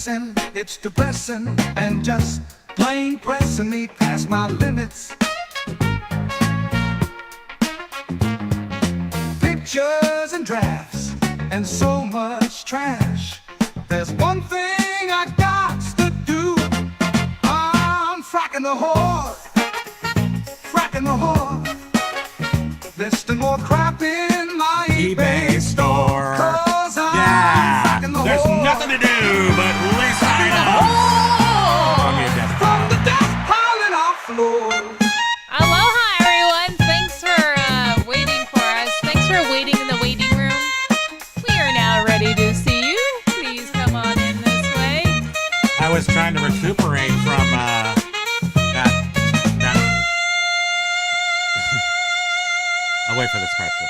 stressing, it's depressing, and just plain pressing me past my limits. Pictures and drafts, and so much trash. There's one thing I got to do. I'm fracking the whore, fracking the whore. Listing more crap in my eBay store. Cause I'm fracking the There's whore. nothing to do but listen From the death piling off floor. Aloha, everyone. Thanks for waiting for us. Thanks for waiting in the waiting room. We are now ready to see you. Please come on in this way. I was trying to recuperate from that. I'll wait for this part to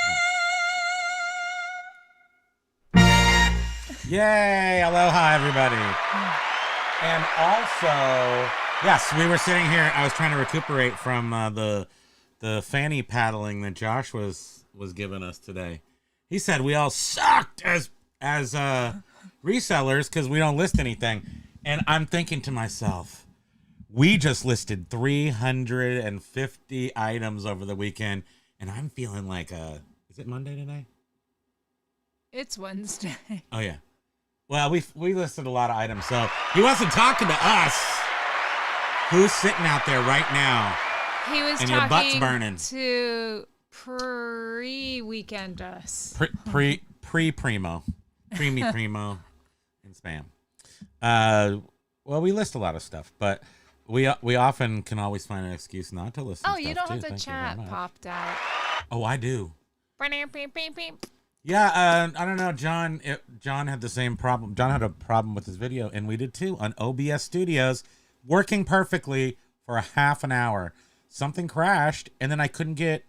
Yay! Aloha, everybody. And also, yes, we were sitting here. I was trying to recuperate from the fanny paddling that Josh was giving us today. He said we all sucked as resellers because we don't list anything. And I'm thinking to myself, we just listed 350 items over the weekend, and I'm feeling like is it Monday today? It's Wednesday. Oh yeah. Well, we listed a lot of items, so he wasn't talking to us. Who's sitting out there right now? He was and your butt's burning. To pre-weekend us. Primo, Primo, and spam. Well, we list a lot of stuff, but we often can always find an excuse not to listen. Oh, you don't have the chat popped out. Oh, I do. Beep, beep, beep, beep. Yeah, I don't know, John. John had the same problem. John had a problem with his video, and we did too on OBS Studios, working perfectly for a half an hour. Something crashed, and then I couldn't get.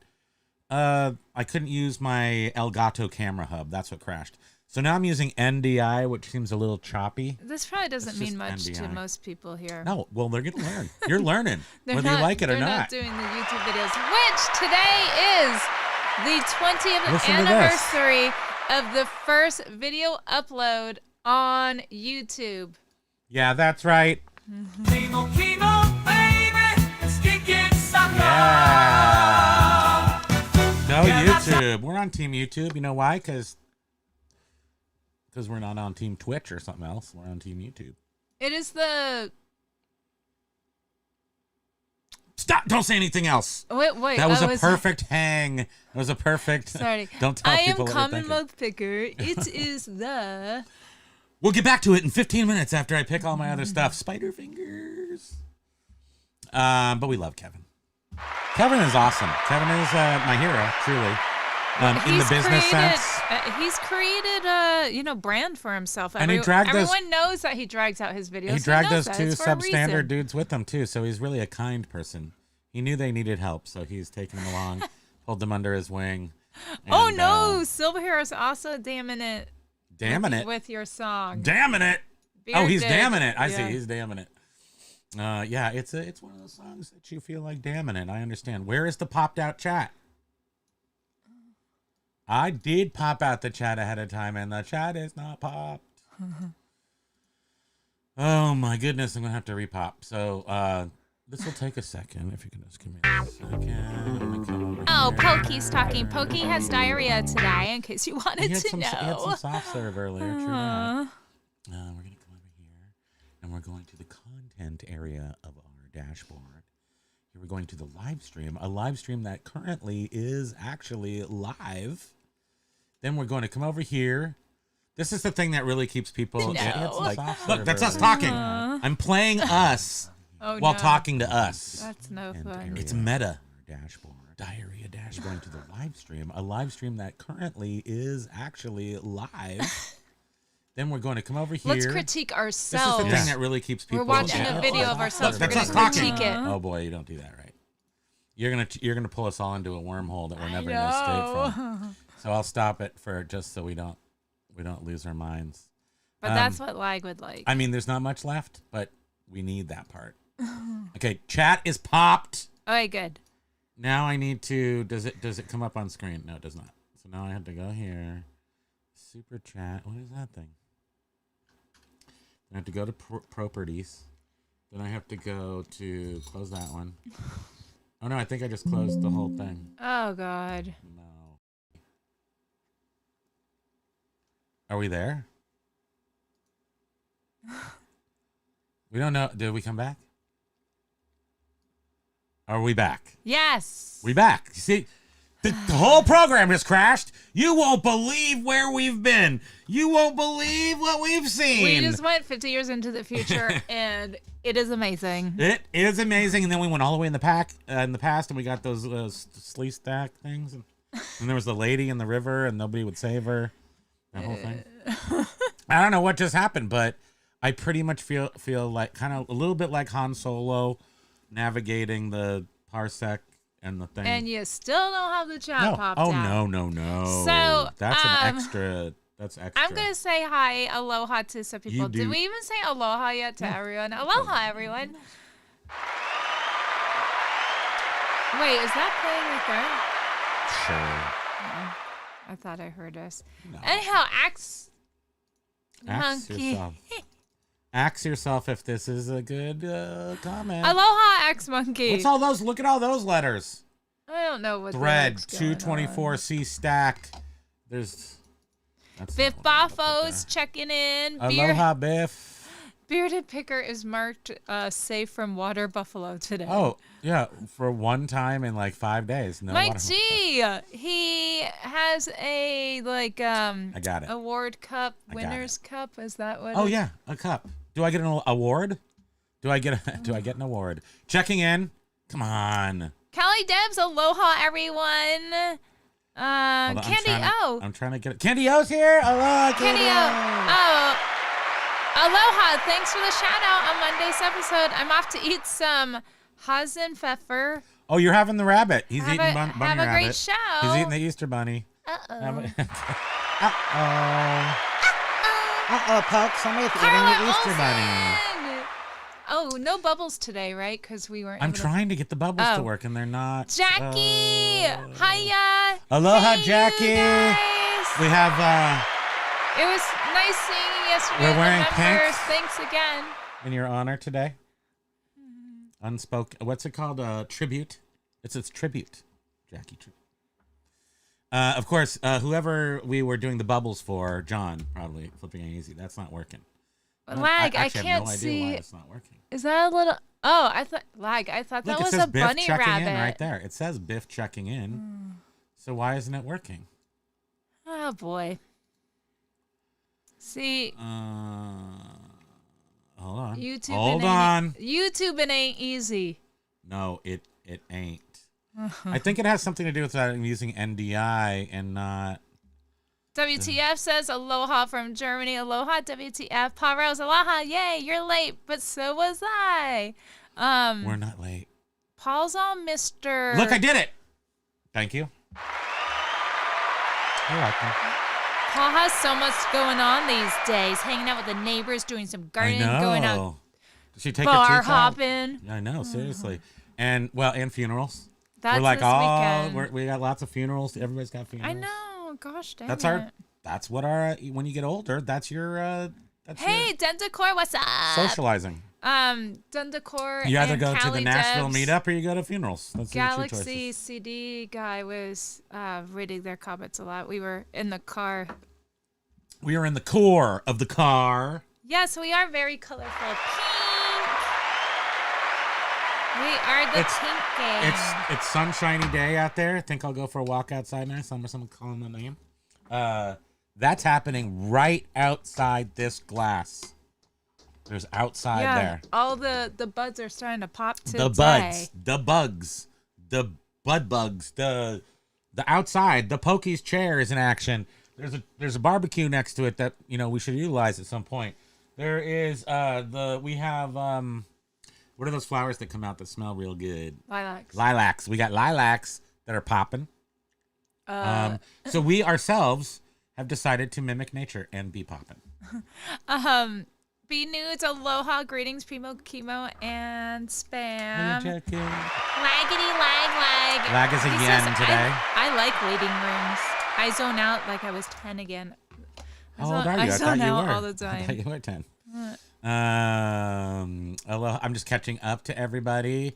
I couldn't use my Elgato camera hub. That's what crashed. So now I'm using NDI, which seems a little choppy. This probably doesn't mean much to most people here. No, well, they're gonna learn. You're learning, whether you like it or not. They're not doing the YouTube videos, which today is the 20th anniversary of the first video upload on YouTube. Yeah, that's right. Kimo, baby, let's kick it, sucker. Yeah. Go YouTube. We're on Team YouTube. You know why? Because we're not on Team Twitch or something else. We're on Team YouTube. It is the... Stop! Don't say anything else. Wait. That was a perfect hang. That was a perfect... Sorry. Don't tell people what you're Common thinking. Mouth Picker. It is the... We'll get back to it in 15 minutes after I pick all my other stuff. Spider fingers. But we love Kevin. Kevin is awesome. Kevin is my hero, truly. In the business sense. He's created a brand for himself. And everyone knows that he drags out his videos. He dragged those two substandard dudes with him too, so he's really a kind person. He knew they needed help, so he's taken them along, pulled them under his wing. And, oh no, Silverhair is also damning it. Damning it with your song. Damning it. Oh, he's damning it. I see. Yeah. He's damning it. Yeah, it's one of those songs that you feel like damning it. I understand. Where is the popped out chat? I did pop out the chat ahead of time, and the chat is not popped. Oh my goodness, I'm gonna have to repop. So this will take a second. If you can just give me a second. Oh, Pokey's talking. Pokey has diarrhea today, in case you wanted to know. He had some soft serve earlier. True that. We're gonna come over here, and we're going to the content area of our dashboard. Here we're going to the live stream, a live stream that currently is actually live. Then we're going to come over here. This is the thing that really keeps people. Look, that's us talking. I'm playing us while talking to us. That's no fun. It's meta. Dashboard. Diarrhea dashboard. Going to the live stream, a live stream that currently is actually live. Then we're going to come over here. Let's critique ourselves. This is the thing that really keeps people. We're watching a video of ourselves. We're going to critique it. Oh boy, you don't do that right. You're gonna pull us all into a wormhole that we're never gonna escape from. So I'll stop it for just so we don't lose our minds. But that's what Lag would like. I mean, there's not much left, but we need that part. Okay, chat is popped. Okay, good. Now I need to. Does it come up on screen? No, it does not. So now I have to go here. Super chat. What is that thing? I have to go to properties. Then I have to go to close that one. Oh no, I think I just closed the whole thing. Oh God. No. Are we there? We don't know. Did we come back? Are we back? Yes. We back. You see, the whole program has crashed. You won't believe where we've been. You won't believe what we've seen. We just went 50 years into the future, and it is amazing. It is amazing. And then we went all the way in the past, and we got those slee stack things. And there was the lady in the river, and nobody would save her. That whole thing. I don't know what just happened, but I pretty much feel like kind of a little bit like Han Solo navigating the parsec and the thing. And you still don't have the chat popped out. No. So that's an extra. That's extra. I'm going to say hi, aloha to some people. Did we even say aloha yet to everyone? Aloha, everyone. Wait, is that playing right there? Sure. I thought I heard us. No. Anyhow, axe Ask yourself. Ask yourself if this is a good comment. Aloha, axe monkey. What's all those? Look at all those letters. I don't know what Thread the heck's going on. 224C stack. There's. Biff Baffo's checking in. Aloha, Biff. Bearded Picker is marked safe from water buffalo today. Oh, yeah. For one time in like 5 days. No Mike water G. He has a I got it. Award cup, winner's cup. Is that what? Oh yeah, a cup. Do I get an award? Do I get an award? Checking in. Come Kelly Debs, aloha, everyone. on. Candy O. I'm trying to get it. Candy O's here. Aloha, Candy O. Oh. Aloha, thanks for the shout out on Monday's episode. I'm off to eat some Hasenpfeffer. Oh, you're having the rabbit. He's eating bunny rabbit. Have a great show. He's eating the Easter bunny. Uh-oh. Pokes. Somebody's eating Carla the Easter Olsen. bunny. Oh, no bubbles today, right? Because we weren't. I'm trying to get the bubbles to work, and they're not. Jackie, hiya. Aloha, Hey, Jackie. you guys. We have. It was nice seeing you yesterday. We're at the wearing members. pink. Thanks again. In your honor today. Unspoken. What's it called? Tribute. It's tribute. Jackie tribute. Of course, whoever we were doing the bubbles for, John, probably flipping it easy. That's not working. Lag. I have can't no idea see. why it's not working. Is that a little? Oh, I thought lag. I thought Look, that was it says a Biff bunny checking rabbit. in right there. It says Biff checking in. So why isn't it working? Oh boy. See. Hold on. YouTube. Hold on. YouTube ain't easy. No, it ain't. I think it has something to do with that I'm using NDI and not. WTF says aloha from Germany. Aloha, WTF. Pa Rose, aloha. Yay, you're late, but so was I. We're not late. Paul's on Mr. Look, I did it. Thank you. You're welcome. Paul has so much going on these days. Hanging out with the neighbors, doing some gardening, I know. going out Did she take bar her teeth out? hopping. I know, seriously. And funerals. That's we're like, this weekend. we got lots of funerals. Everybody's got funerals. I know. Gosh dang That's it. That's what our when you get older, that's your Hey, Dendacor, what's up? socializing. Dendacor. You either and go to the Callie Nashville Debs. meetup or you go to funerals. That's your two Galaxy choices. CD guy was reading their comments a lot. We were in the car. We are in the core of the car. Yes, we are very colorful. Pink. We are the pink gang. It's sunshiny day out there. I think I'll go for a walk outside now. Someone calling the name. That's happening right outside this glass. There's outside there. All the buds are starting to pop today. The buds, the bugs, the bud bugs, the outside, the Pokey's chair is in action. There's a barbecue next to it that we should utilize at some point. There is we have what are those flowers that come out that smell real good? Lilacs. We got lilacs that are popping. So we ourselves have decided to mimic nature and be popping. B Nudes, aloha, greetings, Primo, Kimo, and Spam. Laggity lag. Lag is He again says, today. I like waiting rooms. I zone out like I was 10 again. How old are you? I I thought zone you out were. all the I time. thought you were 10. Hello, I'm just catching up to everybody.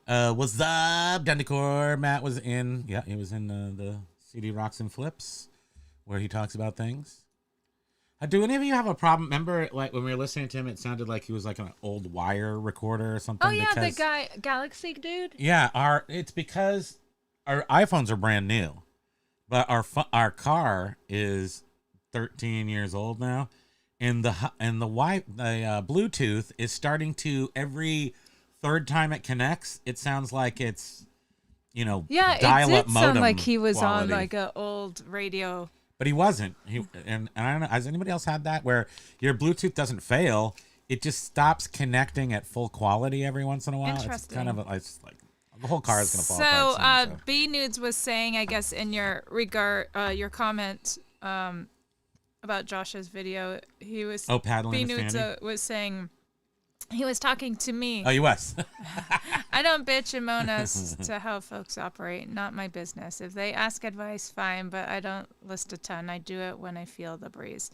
What's up, Dundecor? Matt was in. Yeah, he was in the CD Rocks and Flips, where he talks about things. Do any of you have a problem? Remember, like when we were listening to him, it sounded like he was like an old wire recorder or something. Oh yeah, the guy, Galaxy dude. Yeah, it's because our iPhones are brand new, but our car is 13 years old now, and the Bluetooth is starting to every third time it connects, it sounds like it's Yeah, dial-up it did sound modem like he was quality. on like an old radio. But he wasn't. And I don't know. Has anybody else had that where your Bluetooth doesn't fail? It just stops connecting at full quality every once in a while. It's kind of it's like the whole car is going to fall apart. So, B Nudes was saying, I guess, in your your comment about Josh's video, he was paddling B with Nudes Fanny? was saying he was talking to me. Oh, you was. I don't bitch and moan as to how folks operate. Not my business. If they ask advice, fine, but I don't list a ton. I do it when I feel the breeze.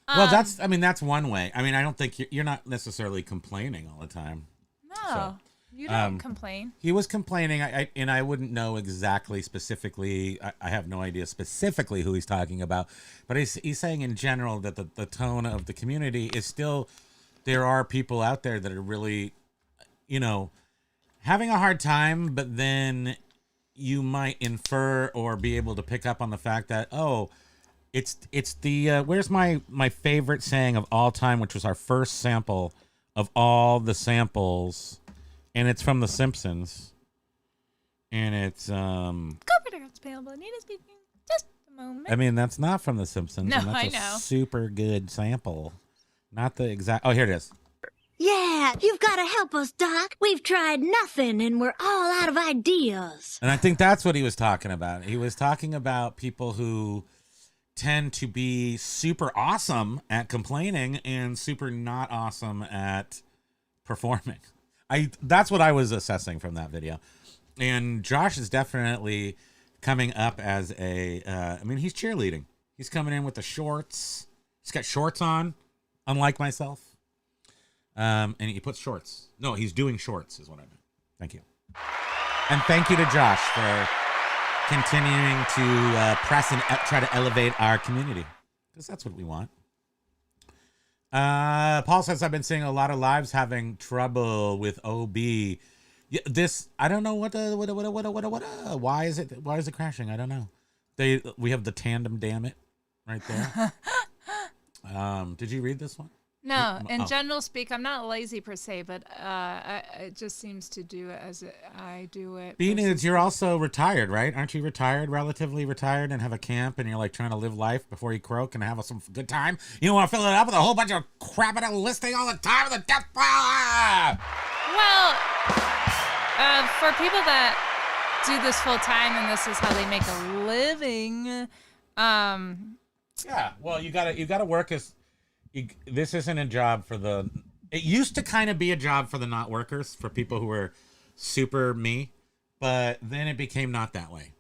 Well, that's one way. I mean, I don't think you're not necessarily complaining all the time. No, you don't complain. He was complaining, and I wouldn't know exactly specifically. I have no idea specifically who he's talking about, but he's saying in general that the tone of the community is still, there are people out there that are really, having a hard time, but then you might infer or be able to pick up on the fact that, it's the where's my favorite saying of all time, which was our first sample of all the samples, and it's from The Simpsons, and it's It's pale, Bonita speaking. Just a moment. I mean, that's not from The Simpsons. No, and that's I a know. super good sample. Not the exact. Oh, here it is. Yeah, you've got to help us, Doc. We've tried nothing and we're all out of ideas. And I think that's what he was talking about. He was talking about people who tend to be super awesome at complaining and super not awesome at performing. That's what I was assessing from that video. And Josh is definitely coming up as I mean, he's cheerleading. He's coming in with the shorts. He's got shorts on, unlike myself. And he puts shorts. No, he's doing shorts is what I meant. Thank you. And thank you to Josh for continuing to press and try to elevate our community, because that's what we want. Paul says, I've been seeing a lot of lives having trouble with OB. Yeah, this, I don't know why is it crashing? I don't know. We have the tandem, damn it, right there. Did you read this one? No, in general speak, I'm not lazy per se, but it just seems to do it as I do it. B-Nudes, you're also retired, right? Aren't you retired, relatively retired, and have a camp, and you're like trying to live life before you croak and have some good time? You don't want to fill it up with a whole bunch of crap and listing all the time with the death pile? Well, for people that do this full time and this is how they make a living, yeah, well, you gotta work as. This isn't a job for the. It used to kind of be a job for the not workers, for people who were super me, but then it became not that way.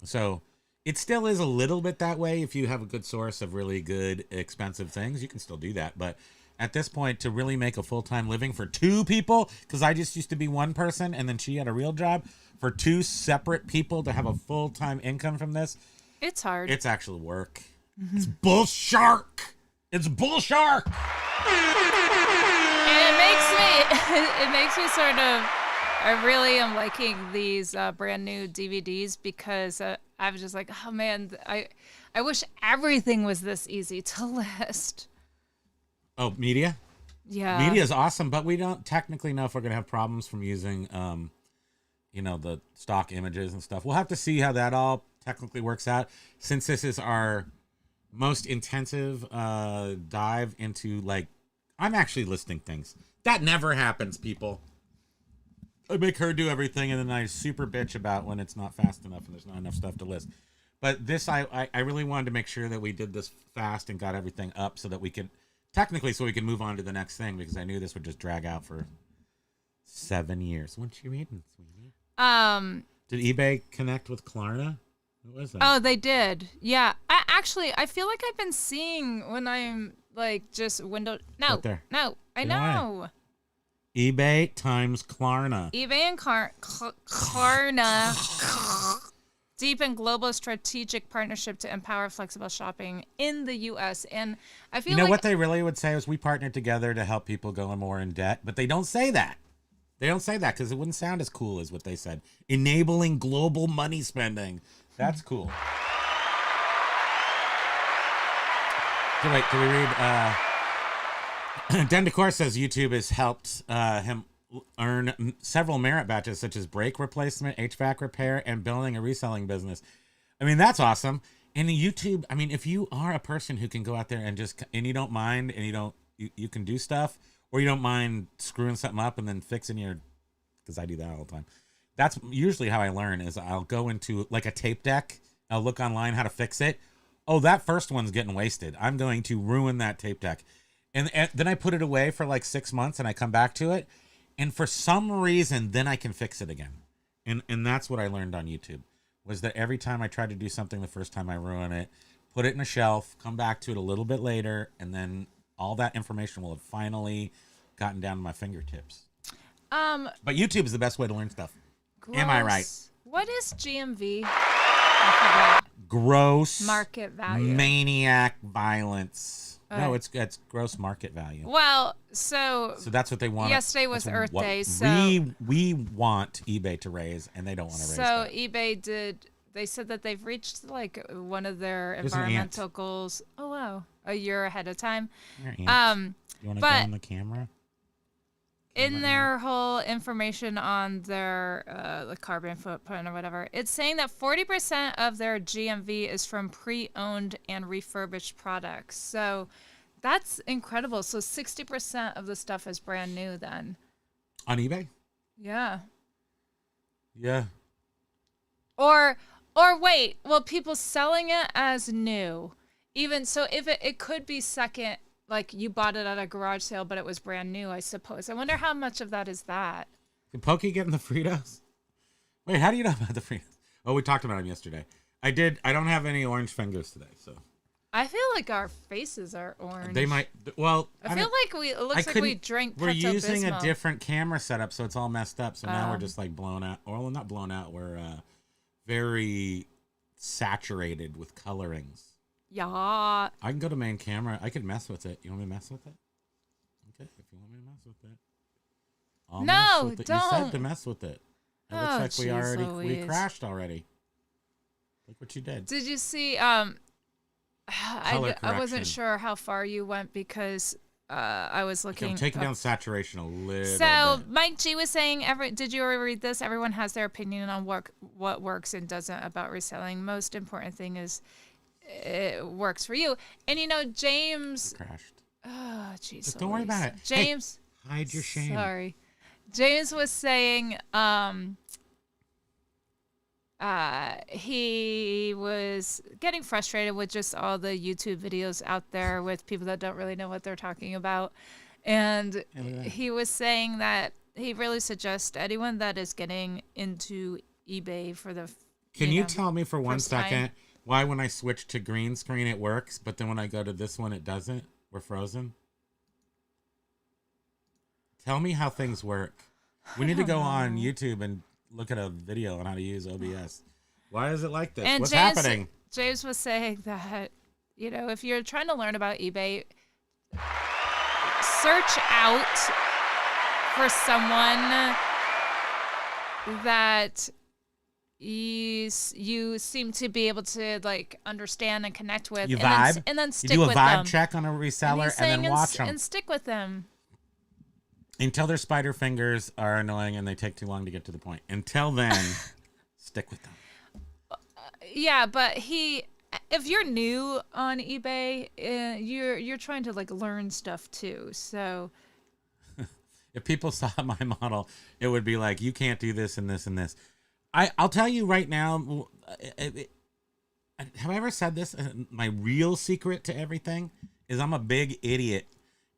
So it still is a little bit that way. If you have a good source of really good, expensive things, you can still do that. But at this point, to really make a full-time living for two people, because I just used to be one person and then she had a real job, for two separate people to have a full-time income from this, it's hard. it's actual work. Mm-hmm. It's bullshark. It's bullshark. And it makes me sort of. I really am liking these brand new DVDs because I was just like, oh man, I wish everything was this easy to list. Oh, media? Yeah. Media is awesome, but we don't technically know if we're going to have problems from using, the stock images and stuff. We'll have to see how that all technically works out. Since this is our most intensive dive into, I'm actually listing things. That never happens, people. I make her do everything, and then I super bitch about when it's not fast enough and there's not enough stuff to list. But this, I really wanted to make sure that we did this fast and got everything up so that we could, technically, so we can move on to the next thing, because I knew this would just drag out for 7 years. What you reading, sweetie? Did eBay connect with Klarna? What was that? Oh, they did. Yeah. I feel like I've been seeing when I'm just window. No. Right there. No. I Get away. know. eBay times Klarna. eBay and Klarna deepen global strategic partnership to empower flexible shopping in the U.S. And I feel You know like what they really would say is we partnered together to help people go more in debt, but they don't say that. They don't say that because it wouldn't sound as cool as what they said. Enabling global money spending. That's cool. So wait, can we read? Den Decor says YouTube has helped him earn several merit badges such as brake replacement, HVAC repair, and building a reselling business. I mean, that's awesome. And YouTube, I mean, if you are a person who can go out there and you don't mind and you can do stuff, or you don't mind screwing something up and then fixing because I do that all the time. That's usually how I learn is I'll go into like a tape deck. I'll look online how to fix it. Oh, that first one's getting wasted. I'm going to ruin that tape deck. And then I put it away for like 6 months and I come back to it. And for some reason, then I can fix it again. And that's what I learned on YouTube was that every time I tried to do something the first time I ruin it, put it in a shelf, come back to it a little bit later, and then all that information will have finally gotten down to my fingertips. But YouTube is the best way to learn stuff. Gross. Am I right? What is GMV? I forgot. Gross Market value. maniac violence. All No, right. it's gross market value. Well, so that's what they want. yesterday was That's Earth what Day, so we want eBay to raise, and they don't want to raise. so that. eBay did. They said that they've reached like one of their There's an ant. environmental goals. Oh wow, a year ahead of time. Here, Ant. You want to go but- on the camera? In their whole information on their the carbon footprint or whatever, it's saying that 40% of their GMV is from pre-owned and refurbished products. So that's incredible. So 60% of the stuff is brand new then. On eBay? Yeah. Yeah. Or wait, well, people selling it as new. Even so, if it could be second, like you bought it at a garage sale, but it was brand new, I suppose. I wonder how much of that is that. Did Pokey get in the Fritos? Wait, how do you know about the Fritos? Oh, we talked about them yesterday. I don't have any orange fingers today, so. I feel like our faces are orange. They might. Well, I feel like it looks like we drank We're Pepto using a Bismol. different camera setup, so it's all messed up. So now we're just like blown out. Or not blown out. We're very saturated with colorings. Yeah. I can go to main camera. I could mess with it. You want me to mess with it? Okay, if you want me to mess with it. I'll No, mess with it. You don't. said to mess with it. It Oh, looks like jeez we Louise. crashed already. Look what you did. Did you see? Color I wasn't correction. sure how far you went because I was looking. I'm taking up- down saturation a little So bit. Mike G was saying, did you ever read this? Everyone has their opinion on what works and doesn't about reselling. Most important thing is it works for you. And you know, James. Crashed. Oh, jeez. Just don't worry Louise. about it. James. Hey, hide your shame. Sorry. James was saying he was getting frustrated with just all the YouTube videos out there with people that don't really know what they're talking about. And he was saying that he really suggests anyone that is getting into eBay for the Can you know, tell me for 1 first time. second why when I switch to green screen it works, but then when I go to this one it doesn't? We're frozen. Tell me how things work. We need to go on YouTube and look at a video on how to use OBS. Why is it like this? And What's James, happening? James was saying that, you know, if you're trying to learn about eBay, search out for someone that you seem to be able to like understand and connect with, You and then, vibe? and then You stick do a with vibe them. check on a And reseller he's and then saying watch them. and stick with them. Until their spider fingers are annoying and they take too long to get to the point. Until then, stick with them. Yeah, but if you're new on eBay, you're trying to like learn stuff too. So If people saw my model, it would be like, you can't do this and this and this. I'll tell you right now, have I ever said this? My real secret to everything is I'm a big idiot.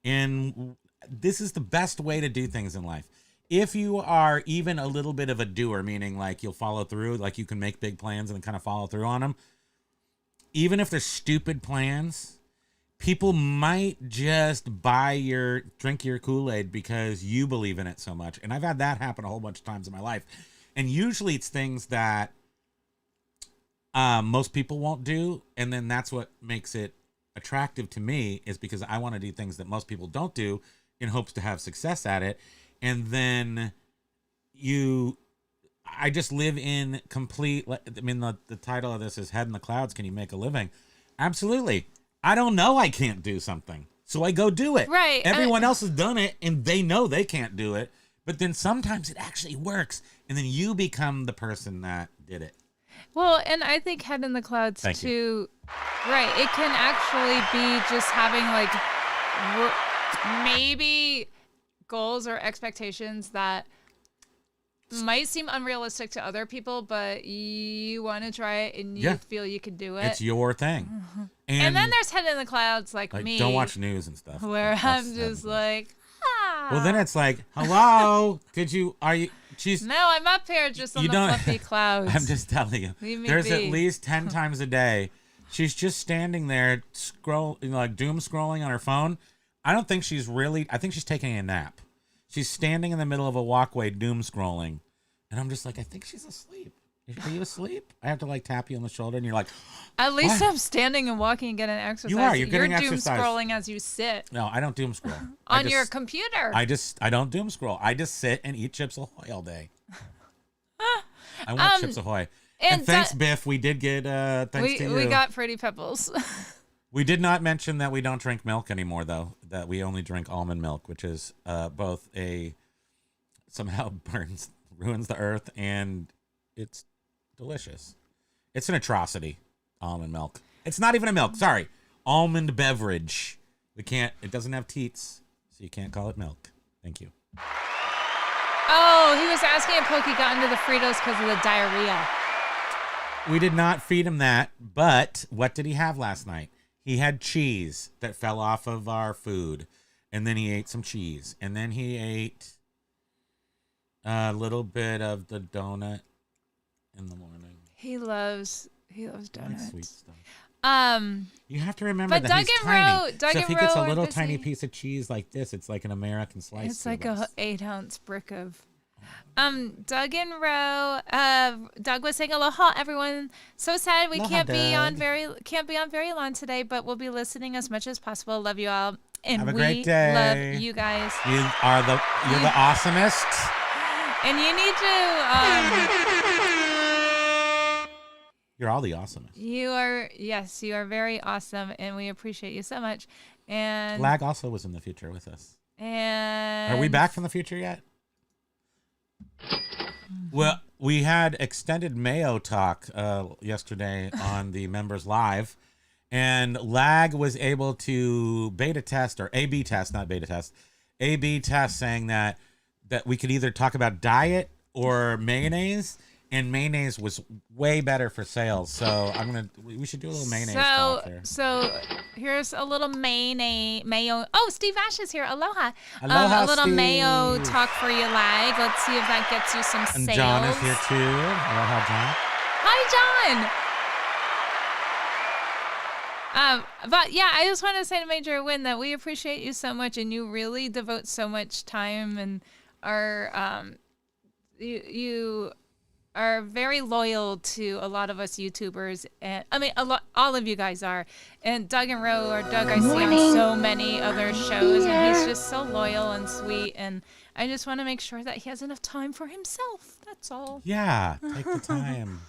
And this is the best way to do things in life. If you are even a little bit of a doer, meaning like you'll follow through, like you can make big plans and kind of follow through on them, even if they're stupid plans, people might just drink your Kool-Aid because you believe in it so much. And I've had that happen a whole bunch of times in my life. And usually it's things that most people won't do. And then that's what makes it attractive to me, is because I want to do things that most people don't do in hopes to have success at it. And then I just live in complete, I mean, the title of this is Head in the Clouds, Can You Make a Living? Absolutely. I don't know I can't do something, so I go do it. Right. Everyone else has done it, and they know they can't do it. But then sometimes it actually works, and then you become the person that did it. Well, and I think Head in the Clouds Thank too. you. Right. It can actually be just having like maybe goals or expectations that might seem unrealistic to other people, but you want to try it and you feel you can do it. It's your thing. Mm-hmm. And then there's Head in the Clouds like me. Don't watch news and stuff. Where I'm just like, Well, then it's like, hello, No, I'm up here just on the fluffy clouds. I'm just telling you. Leave me There's be. at least 10 times a day. She's just standing there like doom scrolling on her phone. I think she's taking a nap. She's standing in the middle of a walkway doom scrolling. And I'm just like, I think she's asleep. Are you asleep? I have to like tap you on the shoulder and you're like, at least what? I'm standing and walking and getting exercise. You are. You're getting doom exercise. scrolling as you sit. No, I don't doom scroll. On your computer. I don't doom scroll. I just sit and eat Chips Ahoy all day. I want Chips Ahoy. And thanks, Biff. We did get thanks to you. We got Fruity Pebbles. We did not mention that we don't drink milk anymore, though. That we only drink almond milk, which is both somehow ruins the earth, and it's delicious. It's an atrocity, almond milk. It's not even a milk. Sorry, almond beverage. It doesn't have teats, so you can't call it milk. Thank you. Oh, he was asking if Pokey got into the Fritos because of the diarrhea. We did not feed him that, but what did he have last night? He had cheese that fell off of our food, and then he ate some cheese, and then he ate a little bit of the donut in the morning. He loves donuts. Like sweet stuff. You have to remember but that Doug he's and tiny. Doug so if and he gets a Ro are little busy. tiny piece of cheese like this, it's like an American slice. It's like us. a 8-ounce brick of. Doug and Ro. Doug was saying aloha, everyone. So sad we Aloha, can't be on Doug. very long today, but we'll be listening as much as possible. Love you all, and Have a we great day. love you guys. You're the awesomest. And you need to. You're all the awesomest. You are very awesome, and we appreciate you so much. And Lag also was in the future with us. And Are we back from the future yet? Well, we had extended Mayo talk yesterday on the members live, and Lag was able to A/B test, saying that we could either talk about diet or mayonnaise, and mayonnaise was way better for sales. So we should do a little mayonnaise talk here. So here's a little mayo. Oh, Steve Ash is here. Aloha. Aloha, a little Steve. mayo talk for you, Lag. Let's see if that gets you some And sales. John is here too. Aloha, John. Hi, John. But yeah, I just want to say to Major Win that we appreciate you so much, and you really devote so much time and are you are very loyal to a lot of us YouTubers, and I mean all of you guys are. And Doug and Ro, or Doug, I see on so many other shows, and he's just so loyal and sweet. And I just want to make sure that he has enough time for himself. That's all. Yeah, take the time.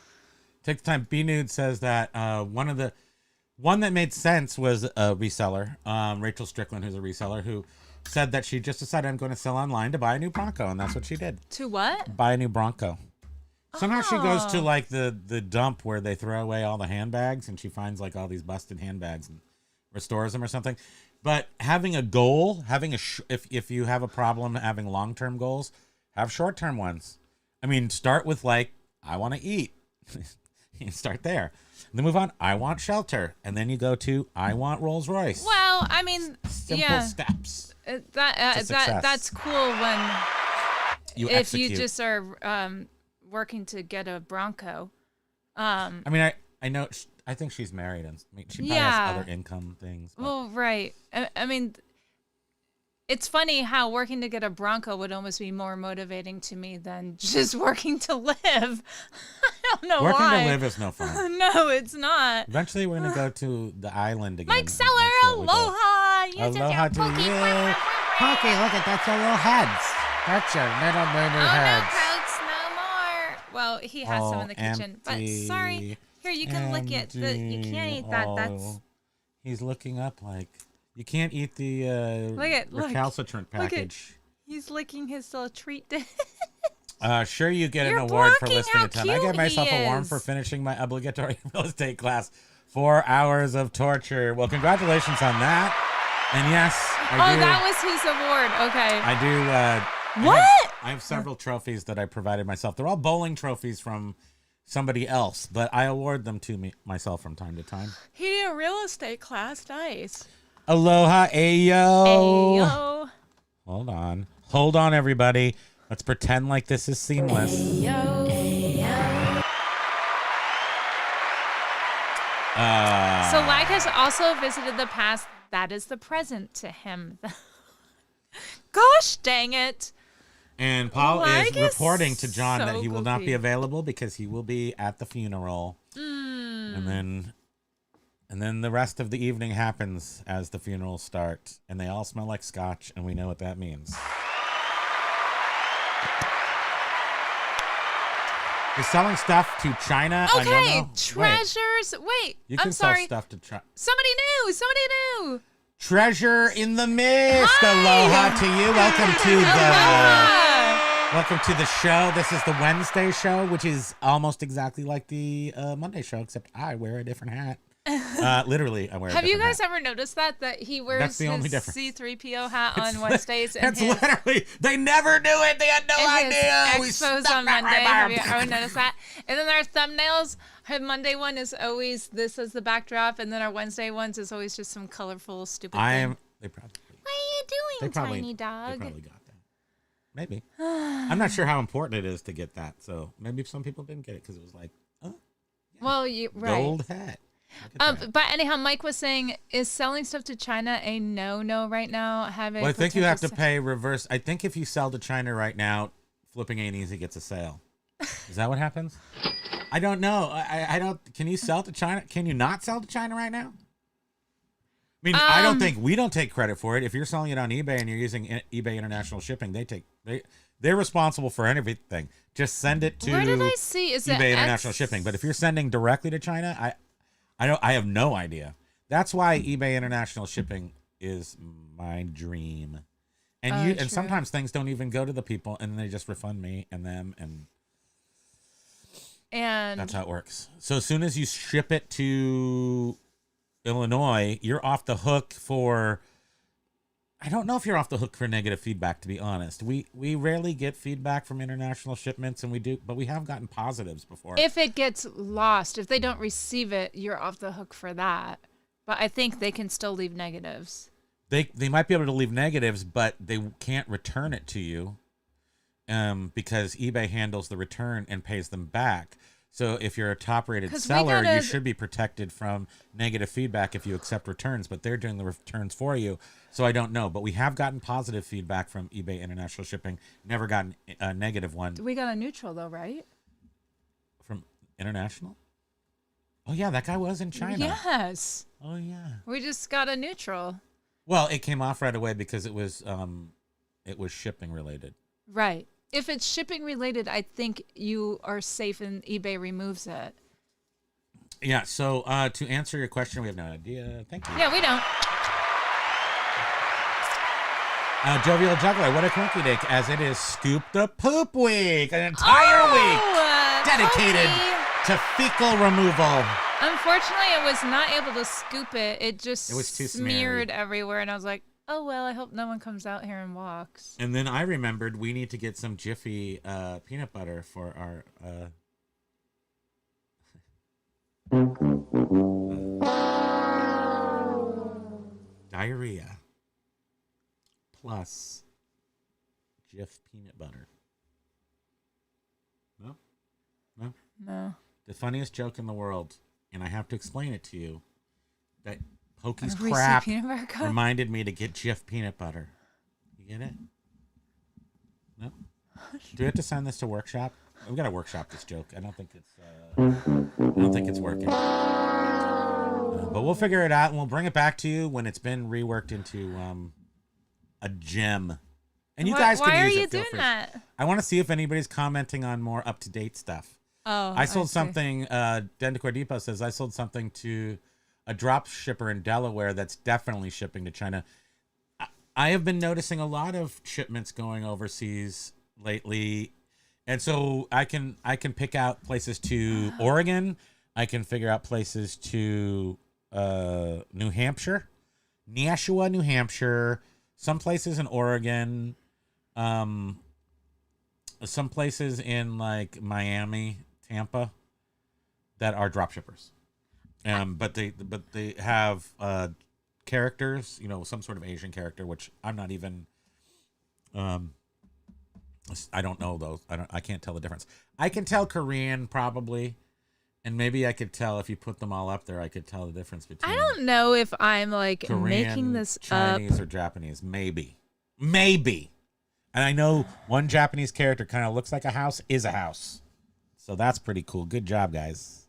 Take the time. B Nude says that one that made sense was a reseller, Rachel Strickland, who's a reseller, who said that she just decided I'm going to sell online to buy a new Bronco, and that's what she did. To what? Buy a new Bronco. Somehow she goes to like the dump where they throw away all the handbags, and she finds like all these busted handbags and restores them or something. But having a goal, if you have a problem having long-term goals, have short-term ones. I mean, start with like, I want to eat. You start there. And then move on. I want shelter. And then you go to, I want Rolls Royce. Well, I mean, Simple steps. That's cool when You if execute. you just are working to get a Bronco. I mean, I know I think she's married and she probably Yeah. has other income things. But. Well, right. I mean, it's funny how working to get a Bronco would almost be more motivating to me than just working to live. I don't know Working why. to live is no fun. No, it's not. Eventually, we're gonna go to the island again. Mike Seller, That's what we do. aloha. Yes, Aloha to you. Pokey, look at that's your little heads. That's your little baby Oh heads. no, Pokes, no more. Well, he has some in the kitchen, but sorry. Here, you can lick it. You can't eat that. That's. He's looking up like you can't eat the Look. recalcitrant Look at- package. He's licking his little treat. Sure, you get an You're award for blocking listening how to 10. I cute gave myself he a warm is. for finishing my obligatory real estate class. 4 hours of torture. Well, congratulations on that. And yes, I do. That was his award. Okay. I do. What? I have several trophies that I provided myself. They're all bowling trophies from somebody else, but I award them to myself from time to time. He did a real estate class. Nice. Aloha, ayo. Ayo. Hold on, everybody. Let's pretend like this is seamless. So Lag has also visited the past. That is the present to him. Gosh dang it. And Paul Lag is is reporting to John that so he will not be goofy. available because he will be at the funeral. And then the rest of the evening happens as the funerals start, and they all smell like scotch, and we know what that means. He's selling stuff to China. Okay, Wait, treasures. Wait, you can I'm sorry. sell stuff to China. Somebody new. Treasure in the mist. Hi. Aloha to you. Aloha. Welcome to the show. This is the Wednesday show, which is almost exactly like the Monday show, except I wear a different hat. Literally, I wear. Have a you different guys hat. ever noticed that he wears That's the his only difference. C-3PO hat on Wednesdays and It's his literally they never knew it. They had no and his idea. We expos stuck on that Monday. right Have you by ever noticed that? And then our thumbnails, her Monday one is always this as the backdrop, and then our Wednesday ones is always just some colorful, stupid thing. They probably. What are you doing, tiny They dog? probably got that. Maybe. I'm not sure how important it is to get that. So maybe some people didn't get it because it was like, oh, Well, you right. gold hat. Look at that. But anyhow, Mike was saying, is selling stuff to China a no right now? Well, I think you have to pay reverse. I think if you sell to China right now, Flipping Ain't Easy gets a sale. Is that what happens? I don't know. I don't. Can you sell to China? Can you not sell to China right now? I mean, I don't think we don't take credit for it. If you're selling it on eBay and you're using eBay International Shipping, they're responsible for everything. Just send it to Where did I see? Is eBay it International Shipping. But if you're sending directly to China, I have no idea. That's why eBay International Shipping is my dream. And true. sometimes things don't even go to the people, and they just refund me and them, and that's how it works. So as soon as you ship it to Illinois, you're off the hook for. I don't know if you're off the hook for negative feedback, to be honest. We rarely get feedback from international shipments, and but we have gotten positives before. If it gets lost, if they don't receive it, you're off the hook for that. But I think they can still leave negatives. They might be able to leave negatives, but they can't return it to you because eBay handles the return and pays them back. So if you're a top-rated 'Cause we seller, gotta- you should be protected from negative feedback if you accept returns, but they're doing the returns for you. So I don't know, but we have gotten positive feedback from eBay International Shipping. Never gotten a negative one We got a neutral though, right? from International. Oh yeah, that guy was in China. Yes. Oh yeah. We just got a neutral. Well, it came off right away because it was shipping related. Right. If it's shipping related, I think you are safe and eBay removes it. Yeah. So to answer your question, we have no idea. Thank you. Yeah, we don't. Jovial Juggler, what a quinky dick, as it is Scoop the Poop Week, an entire week dedicated Pokey. to fecal removal. Unfortunately, I was not able to scoop it. It just It was too smeared smeary. everywhere, and I was like, oh, well, I hope no one comes out here and walks. And then I remembered we need to get some Jiffy peanut butter for our diarrhea plus Jif peanut butter. No? No? No. The funniest joke in the world. and I have to explain it to you, that Pokey's Reese's crap peanut butter cup? reminded me to get Jif peanut butter. You get it? No. Do we have to send this to workshop? We gotta workshop this joke. I don't think it's working. But we'll figure it out and we'll bring it back to you when it's been reworked into a gem. And you guys can use it. Why are you Feel doing free. that? I want to see if anybody's commenting on more up-to-date stuff. Oh, I sold see. something. Dendicor Depot says I sold something to a drop shipper in Delaware that's definitely shipping to China. I have been noticing a lot of shipments going overseas lately, and so I can pick out places to Oregon. I can figure out places to New Hampshire, Nashua, New Hampshire, some places in Oregon, some places in like Miami, Tampa, that are drop shippers. But they have characters, some sort of Asian character, which I'm not even. I don't know those. I can't tell the difference. I can tell Korean probably, and maybe I could tell if you put them all up there. I could tell the difference between. I don't know if I'm like Korean, making this Chinese, up. or Japanese. Maybe. And I know one Japanese character kind of looks like a house, is a house. So that's pretty cool. Good job, guys.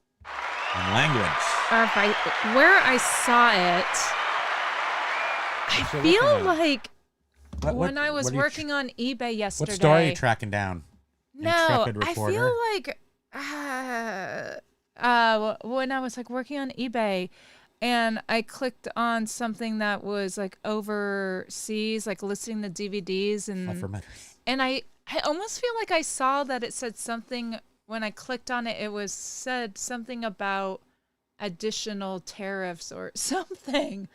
And language. Or if where I saw it, I What you feel looking at? like What- when I was what are you working on eBay yesterday. What story are you tracking down? No, Intrepid I reporter? feel like when I was like working on eBay, and I clicked on something that was like overseas, like listing the DVDs, and I almost feel like I saw that it said something when I clicked on it. It was said something about additional tariffs or something,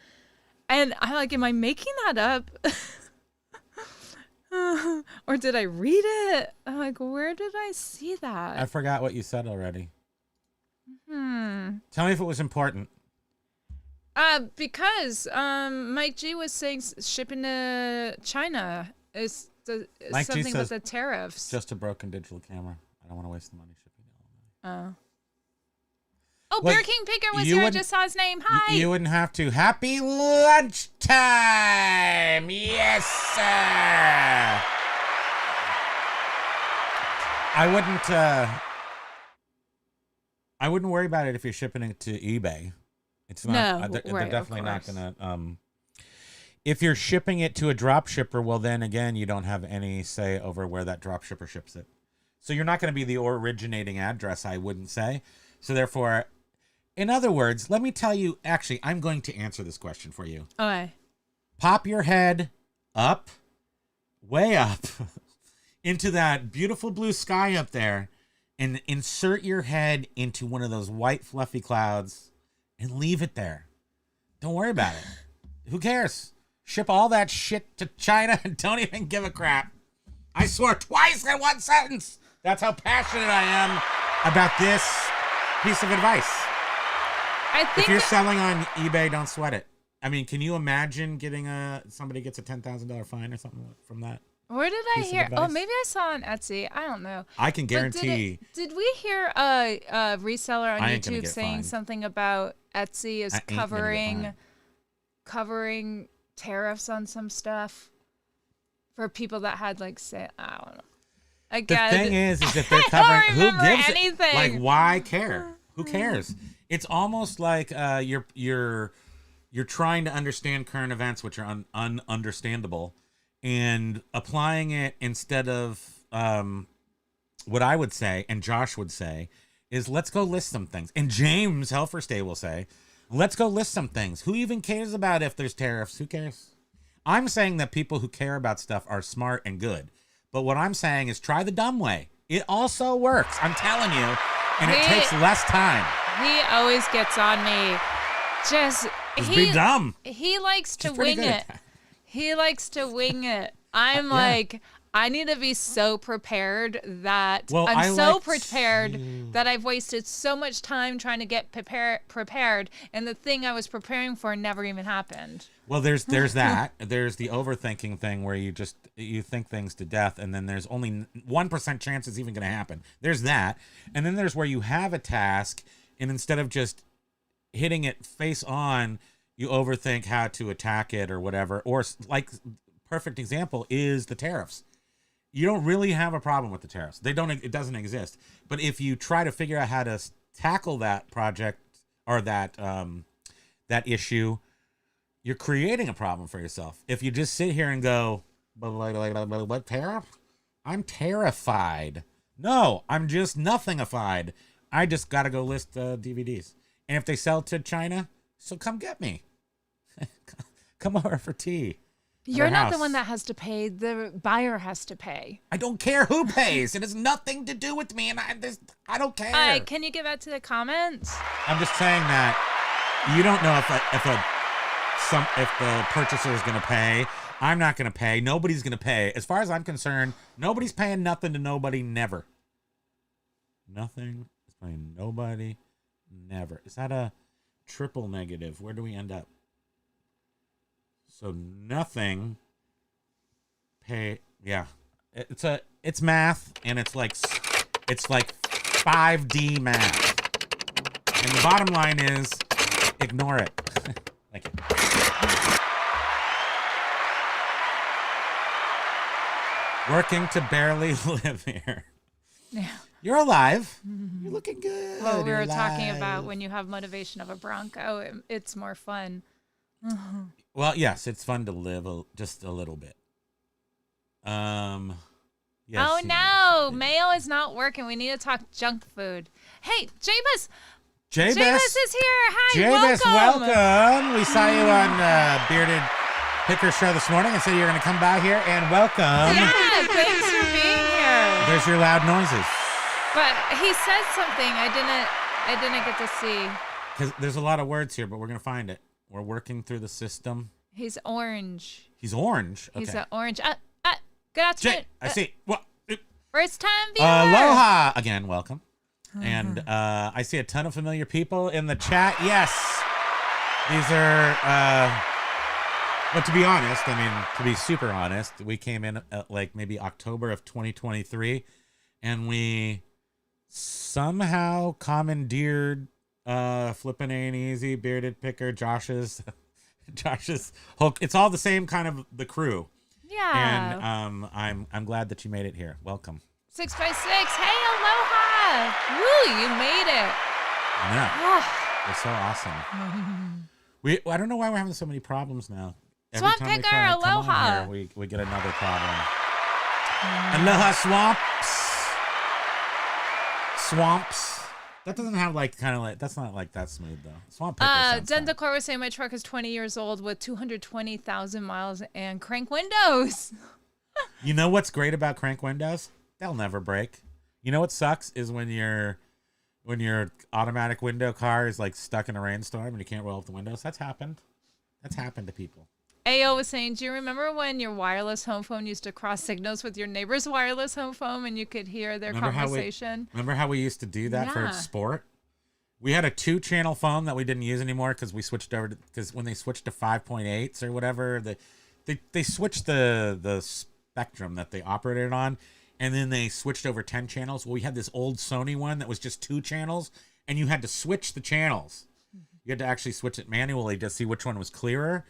and I'm like, am I making that up? Or did I read it? I'm like, where did I see that? I forgot what you said already. Tell me if it was important. Because Mike G was saying shipping to China is Mike G something says with the tariffs. Just a broken digital camera. I don't want to waste the money shipping it. Oh, Well, Bear King Picker was you here. I wouldn't- just saw his name. Hi. You wouldn't have to. Happy lunchtime! Yes, sir! I wouldn't worry about it if you're shipping it to eBay. It's not. No, they're right, definitely of not course. gonna. If you're shipping it to a drop shipper, well, then again, you don't have any say over where that drop shipper ships it. So you're not going to be the originating address, I wouldn't say. So therefore, in other words, let me tell you. Actually, I'm going to answer this question for you. Okay. Pop your head up, way up, into that beautiful blue sky up there, and insert your head into one of those white fluffy clouds and leave it there. Don't worry about it. Who cares? Ship all that shit to China and don't even give a crap. I swore twice in one sentence. That's how passionate I am about this piece of advice. I If think you're selling on eBay, don't sweat it. I mean, can you imagine getting somebody gets a $10,000 fine or something from that? where did I piece of hear? Oh, advice? maybe I saw on Etsy. I don't know. I can But guarantee. did we hear a reseller on I ain't gonna YouTube get saying fined. something about Etsy is I ain't gonna get covering tariffs on some stuff for people that had like say I don't know. The Again, thing is if they're I don't covering, who remember gives anything. it? Like, why care? Who cares? It's almost like you're trying to understand current events, which are ununderstandable, and applying it instead of what I would say and Josh would say is let's go list some things. And James Helferstay will say, let's go list some things. Who even cares about if there's tariffs? Who cares? I'm saying that people who care about stuff are smart and good. But what I'm saying is try the dumb way. It also works. I'm telling you. And it takes less time. He always gets on me. Just be dumb. He likes to She's pretty wing good at it. that. He likes to wing it. I'm like, I need to be so prepared that Well, I I'm so like prepared that I've wasted so much time trying to get prepared, and the thing I was preparing for never even happened. Well, there's that. There's the overthinking thing where you think things to death, and then there's only 1% chance it's even going to happen. There's that. And then there's where you have a task, and instead of just hitting it face on, you overthink how to attack it or whatever. Or like, perfect example is the tariffs. You don't really have a problem with the tariffs. It doesn't exist. But if you try to figure out how to tackle that project or that issue, you're creating a problem for yourself. If you just sit here and go, what tariff? I'm terrified. No, I'm just nothingified. I just got to go list DVDs. And if they sell to China, so come get me. Come over for tea. You're not the house. one that has to pay. The buyer has to pay. I don't care who pays. It has nothing to do with me, and I don't care. All right, can you get back to the comments? I'm just saying that you don't know if the purchaser is going to pay. I'm not going to pay. Nobody's going to pay. As far as I'm concerned, nobody's paying nothing to nobody. Never. Nothing is paying nobody. Never. Is that a triple negative? Where do we end up? So nothing pay. Yeah, it's math, and it's like 5D math. And the bottom line is, ignore it. Thank you. Working to barely live here. Yeah. You're alive. You're looking good. Well, we You're were talking alive. about when you have motivation of a Bronco, it's more fun. Well, yes, it's fun to live just a little bit. Yes, Oh no, mail is not working. We need to talk junk food. Hey, Jabus! Jabus Jabus is here. Hi, Jabus, welcome. welcome. We saw you on Bearded Picker Show this morning and said you were going to come by here, and welcome. Yeah, thanks for being here. There's your loud noises. But he said something I didn't get to see. Because there's a lot of words here, but we're going to find it. We're working through the system. He's orange. He's orange. Okay. He's an orange. Good afternoon. I see. What? First time viewer. Aloha again. Welcome. And I see a ton of familiar people in the chat. Yes, these are. But to be honest, to be super honest, we came in at like maybe October of 2023, and we somehow commandeered Flippin' Ain't Easy, Bearded Picker, Josh's Hulk. It's all the same kind of the crew. Yeah. And I'm glad that you made it here. Welcome. 6x6. Hey, aloha. Woo, you made it. Yeah. We're so awesome. I don't know why we're having so many problems now. Every Swamp time we Picker, try to come on aloha. here, we get another problem. Aloha swamps. That doesn't have that's not like that smooth though. Swamp Picker sounds fun. Dendacor was saying my truck is 20 years old with 220,000 miles and crank windows. You know what's great about crank windows? They'll never break. You know what sucks is when your automatic window car is like stuck in a rainstorm and you can't roll up the windows. That's happened. That's happened to people. Ayo was saying, do you remember when your wireless home phone used to cross signals with your neighbor's wireless home phone and you could hear their conversation? Remember how we used to do that for Yeah. sport? We had a 2-channel phone that we didn't use anymore because we switched over because when they switched to 5.8s or whatever, they switched the spectrum that they operated on, and then they switched over 10 channels. Well, we had this old Sony one that was just 2 channels, and you had to switch the channels. You had to actually switch it manually to see which one was clearer.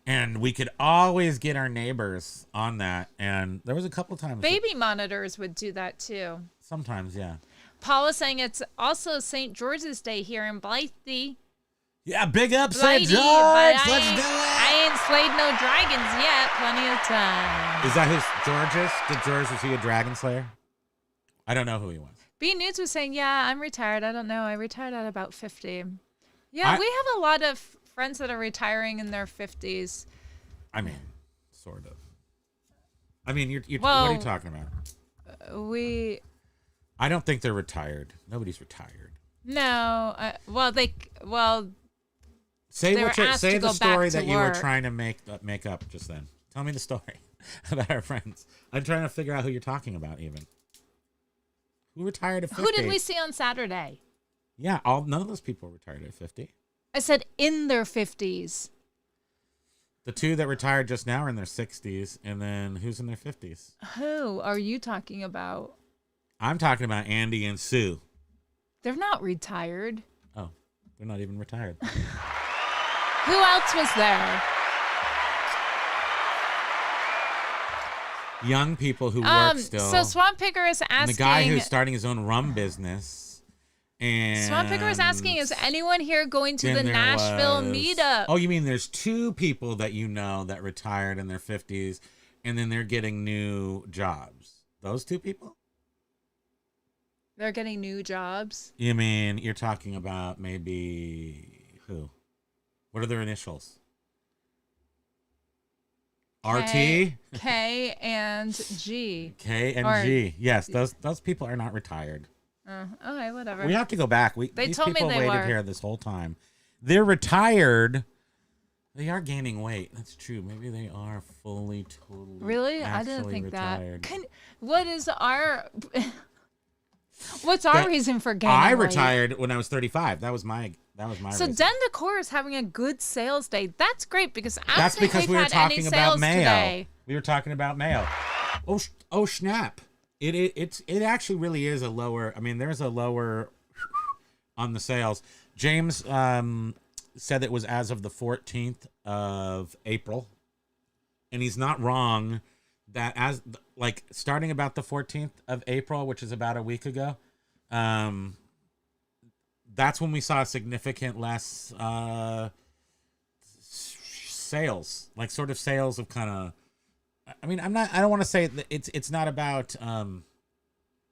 And we could always get our neighbors on that. And there was a couple times. Baby monitors would do that too. Sometimes, yeah. Paul is saying it's also St. George's Day here in Blythe. Yeah, big up St. Blighty, George. but Let's do it. I ain't slayed no dragons yet. Plenty of time. Is that who George is? Did George, was he a dragon slayer? I don't know who he was. B Nudes was saying, yeah, I'm retired. I don't know. I retired at about 50. Yeah, we have a lot of friends that are retiring in their 50s. I mean, sort of. I mean, what are you talking about? I don't think they're retired. Nobody's retired. No. Say they were asked to the go story back to that you were work. trying to make up just then. Tell me the story about our friends. I'm trying to figure out who you're talking about even. Who retired at 50? Who did we see on Saturday? Yeah, none of those people retired at 50. I said in their 50s. The 2 that retired just now are in their 60s, and then who's in their 50s? Who are you talking about? I'm talking about Andy and Sue. They're not retired. Oh, They're not even retired. Who else was there? Young people who work still. So Swamp Picker is asking. And the guy who's starting his own rum business. And Swamp Picker is asking, is anyone here going to the then there Nashville was- meetup? Oh, you mean there's 2 people that you know that retired in their 50s, and then they're getting new jobs. Those 2 people? They're getting new jobs. You mean you're talking about maybe who? What are their initials? RT? K and G. K and Or- G. Yes, those people are not retired. Okay, whatever. We have to go back. They These told me people they waited were. here this whole time. They're retired. They are gaining weight. That's true. Maybe they are fully, totally. Really? I didn't actually think retired. that. What is our? What's our That- reason for gaining I weight? retired when I was 35. That was my So reason. Den Decor is having a good sales day. That's great because I That's don't think because we've we were had any talking about sales mayo. today. We were talking about mayo. Oh snap! It actually really is a lower. I mean, there's a lower on the sales. James said it was as of the 14th of April, and he's not wrong. That as like starting about the 14th of April, which is about a week ago, that's when we saw significant less sales, like sort of sales of kind of. I mean, I don't want to say that it's not about.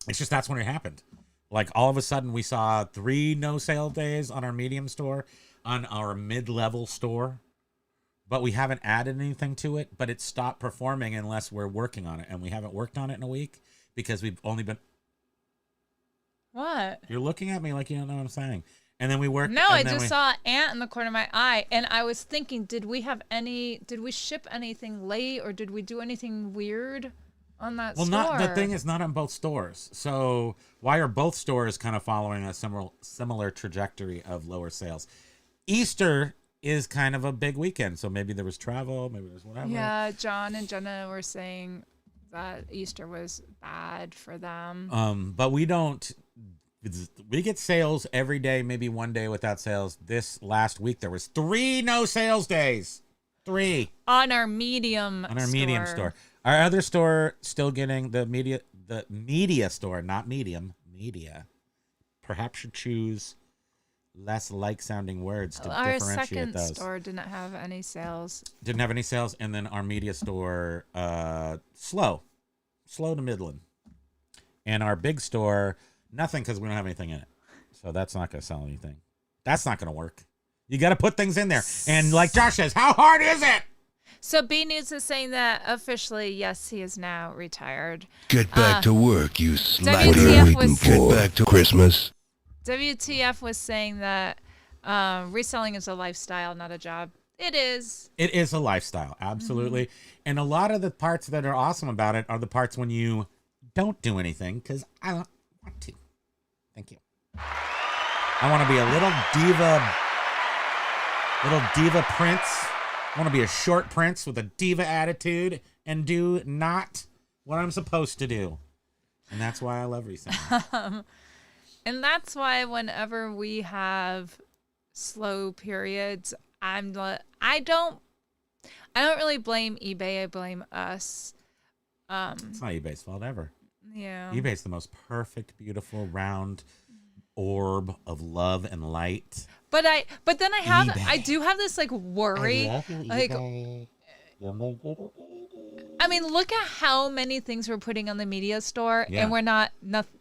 It's just that's when it happened. Like all of a sudden, we saw 3 no sale days on our medium store, on our mid-level store, but we haven't added anything to it. But it stopped performing unless we're working on it, and we haven't worked on it in a week because we've only been. What? You're looking at me like you don't know what I'm saying. And then we worked. No, and I then just we- saw an ant in the corner of my eye, and I was thinking, did we ship anything late, or did we do anything weird on that Well, store? not the thing is not on both stores. So why are both stores kind of following a similar trajectory of lower sales? Easter is kind of a big weekend, so maybe there was travel, maybe there was whatever. Yeah, John and Jenna were saying that Easter was bad for them. But we don't. We get sales every day, maybe one day without sales. This last week there was 3 no sales days. 3 On our medium store. Our other store still getting the media store, not medium, media. Perhaps should choose less like sounding words to Our differentiate second those. store didn't have any sales. Didn't have any sales, and then our media store slow to middling. And our big store, nothing because we don't have anything in it. So that's not going to sell anything. That's not going to work. You got to put things in there. And like Josh says, how hard is it? So B News is saying that officially, yes, he is now retired. Get back to work, you slut. WTF What are you waiting was- for? Get back to Christmas. WTF was saying that reselling is a lifestyle, not a job. It is. It is a lifestyle, absolutely. And a lot of the parts that are awesome about it are the parts when you don't do anything, because I don't want to. Thank you. I want to be a little diva prince. I want to be a short prince with a diva attitude and do not what I'm supposed to do. And that's why I love reselling. And that's why whenever we have slow periods, I don't really blame eBay. I blame us. It's not eBay's fault ever. Yeah. eBay's the most perfect, beautiful, round orb of love and light. But then eBay. I do have this like worry. Like, I mean, look at how many things we're putting on the media store, Yeah. and we're not nothing.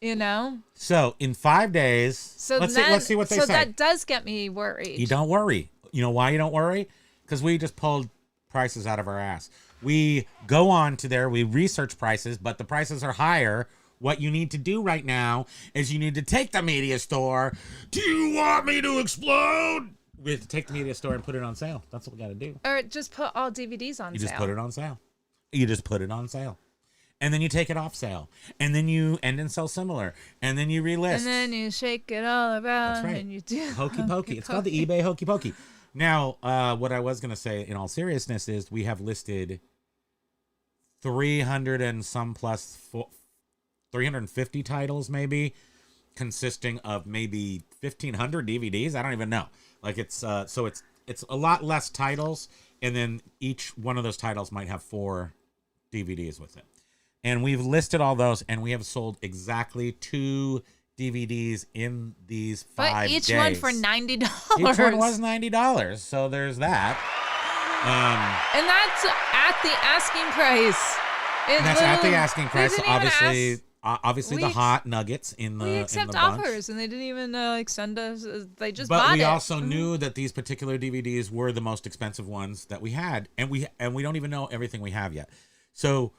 You know. So in 5 days, So let's see what they so say. that does get me worried. You don't worry. You know why you don't worry? Because we just pulled prices out of our ass. We go on to there, we research prices, but the prices are higher. What you need to do right now is you need to take the media store. Do you want me to explode? We have to take the media store and put it on sale. That's what we got to do. Or just put all DVDs on You sale. just put it on sale. You just put it on sale. And then you take it off sale. And then you end and sell similar. And then you relist. And then you shake it all around. That's right. And you do Hokey Pokey. It's called the eBay Hokey Pokey. Now, what I was going to say in all seriousness is we have listed 300 and some plus 350 titles maybe consisting of maybe 1,500 DVDs. I don't even know. Like it's so it's a lot less titles, and then each one of those titles might have 4 DVDs with it. And we've listed all those, and we have sold exactly 2 DVDs in these 5 but each days. one for $90. Each one was $90, so there's that. And that's at the asking price. And that's at the asking price. They didn't even Obviously, the hot nuggets in the we accept in the bunch. offers, and they didn't even like send us. They just But bought we it. also knew that these particular DVDs were the most expensive ones that we had, and we don't even know everything we have yet. So,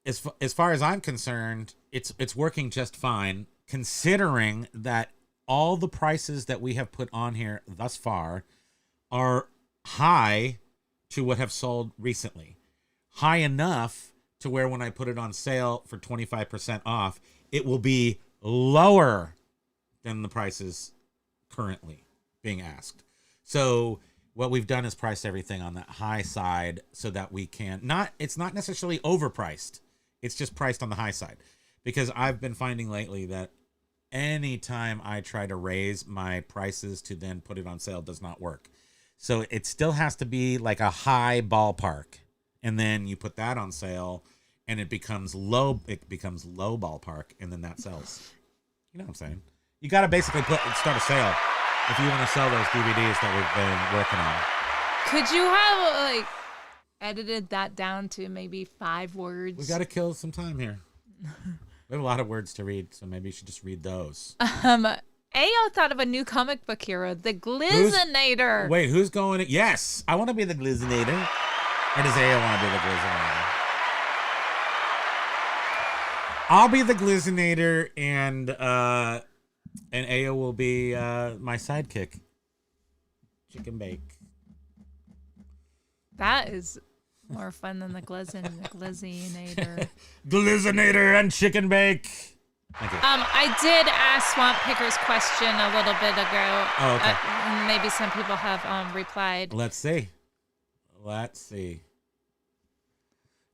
as far as I'm concerned, it's working just fine, considering that all the prices that we have put on here thus far are high to what have sold recently, high enough to where when I put it on sale for 25% off, it will be lower than the prices currently being asked. So what we've done is price everything on that high side so that we can it's not necessarily overpriced. It's just priced on the high side, because I've been finding lately that anytime I try to raise my prices to then put it on sale, does not work. So it still has to be like a high ballpark. And then you put that on sale, and it becomes low. It becomes low ballpark, and then that sells. You know what I'm saying? You got to basically start a sale if you want to sell those DVDs that we've been working on. Could you have like edited that down to maybe 5 words? We got to kill some time here. We have a lot of words to read, so maybe you should just read those. Ayo thought of a new comic book hero, the Glizzinator. Wait, who's going? Yes, I want to be the Glizzinator. Or does Ayo want to be the Glizzinator? I'll be the Glizzinator, and Ayo will be my sidekick. Chicken bake. That is more fun than the Glizzinator. Glizzinator and chicken bake. Thank you. I did ask Swamp Picker's question a little bit ago. Oh, okay. Maybe some people have replied. Let's see.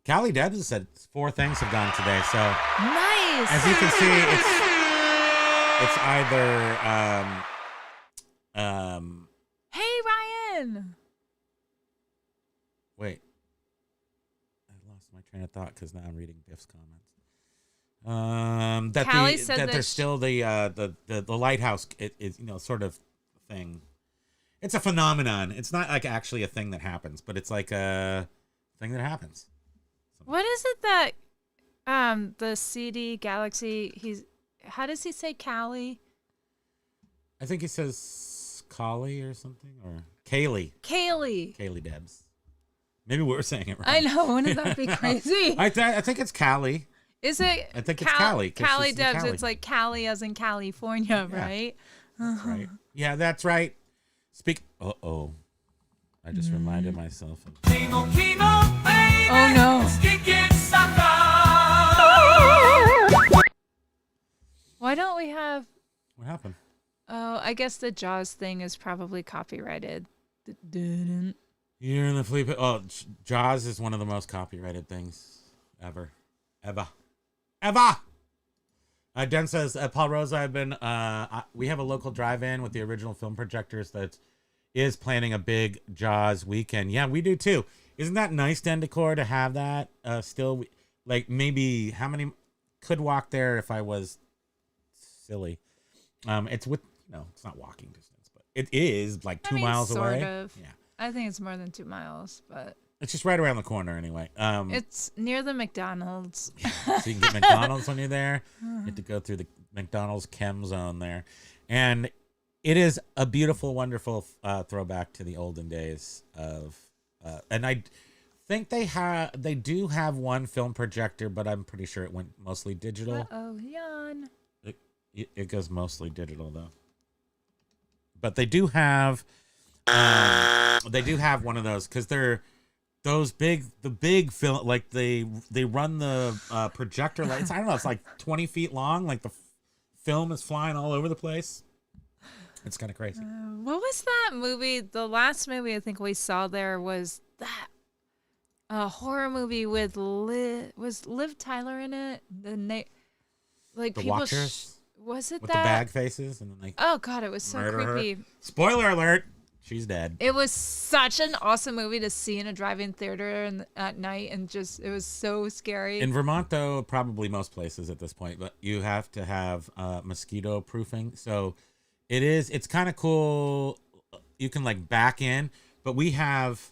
Callie Debs said 4 things have gone today, so Nice. as you can see, it's either Hey, Ryan. wait. I lost my train of thought because now I'm reading Biff's comments. Callie said that that there's still the lighthouse is sort of thing. It's a phenomenon. It's not like actually a thing that happens, but it's like a thing that happens. What is it that the CD Galaxy, how does he say Callie? I think he says Collie or something, or Kaylee. Kaylee Debs. Maybe we're saying it right. I know, wouldn't that be crazy? I think it's Callie. Is it? I think it's Callie. 'Cause Callie she's in Debs, Cali. it's like Cali as in California, Yeah. right? That's right. Yeah, that's right. Uh-oh. I just reminded myself of... Kimo, baby. Oh, no. Stinking sucker. Why don't we have... What happened? Oh, I guess the Jaws thing is probably copyrighted. Didn't. You're in the flea pit. Oh, Jaws is one of the most copyrighted things ever. Den says, Paul Rosa, I've been, we have a local drive-in with the original film projectors that is planning a big Jaws weekend. Yeah, we do too. Isn't that nice, Den Decor, to have that still? Like, maybe how many could walk there if I was silly? It's with, it's not walking distance, but it is like 2 miles away. Sort of. Yeah. I think it's more than 2 miles, but... It's just right around the corner anyway. It's near the McDonald's. So you can get McDonald's when you're there. You have to go through the McDonald's chem zone there. And it is a beautiful, wonderful throwback to the olden days of... and I think they do have one film projector, but I'm pretty sure it went mostly digital. Uh-oh, yawn. It goes mostly digital, though. But they do have... one of those, because they're... the big film, like they run the projector lights. I don't know. It's like 20 feet long. Like the film is flying all over the place. It's kind of crazy. What was that movie? The last movie I think we saw there was that horror movie with was Liv Tyler in it? The Watchers? Was it with that? the bag faces and then like Oh God, it was so murder her. creepy. Spoiler alert: she's dead. It was such an awesome movie to see in a drive-in theater at night, and just it was so scary. In Vermont, though, probably most places at this point, but you have to have mosquito proofing. So it's kind of cool. You can like back in, but we have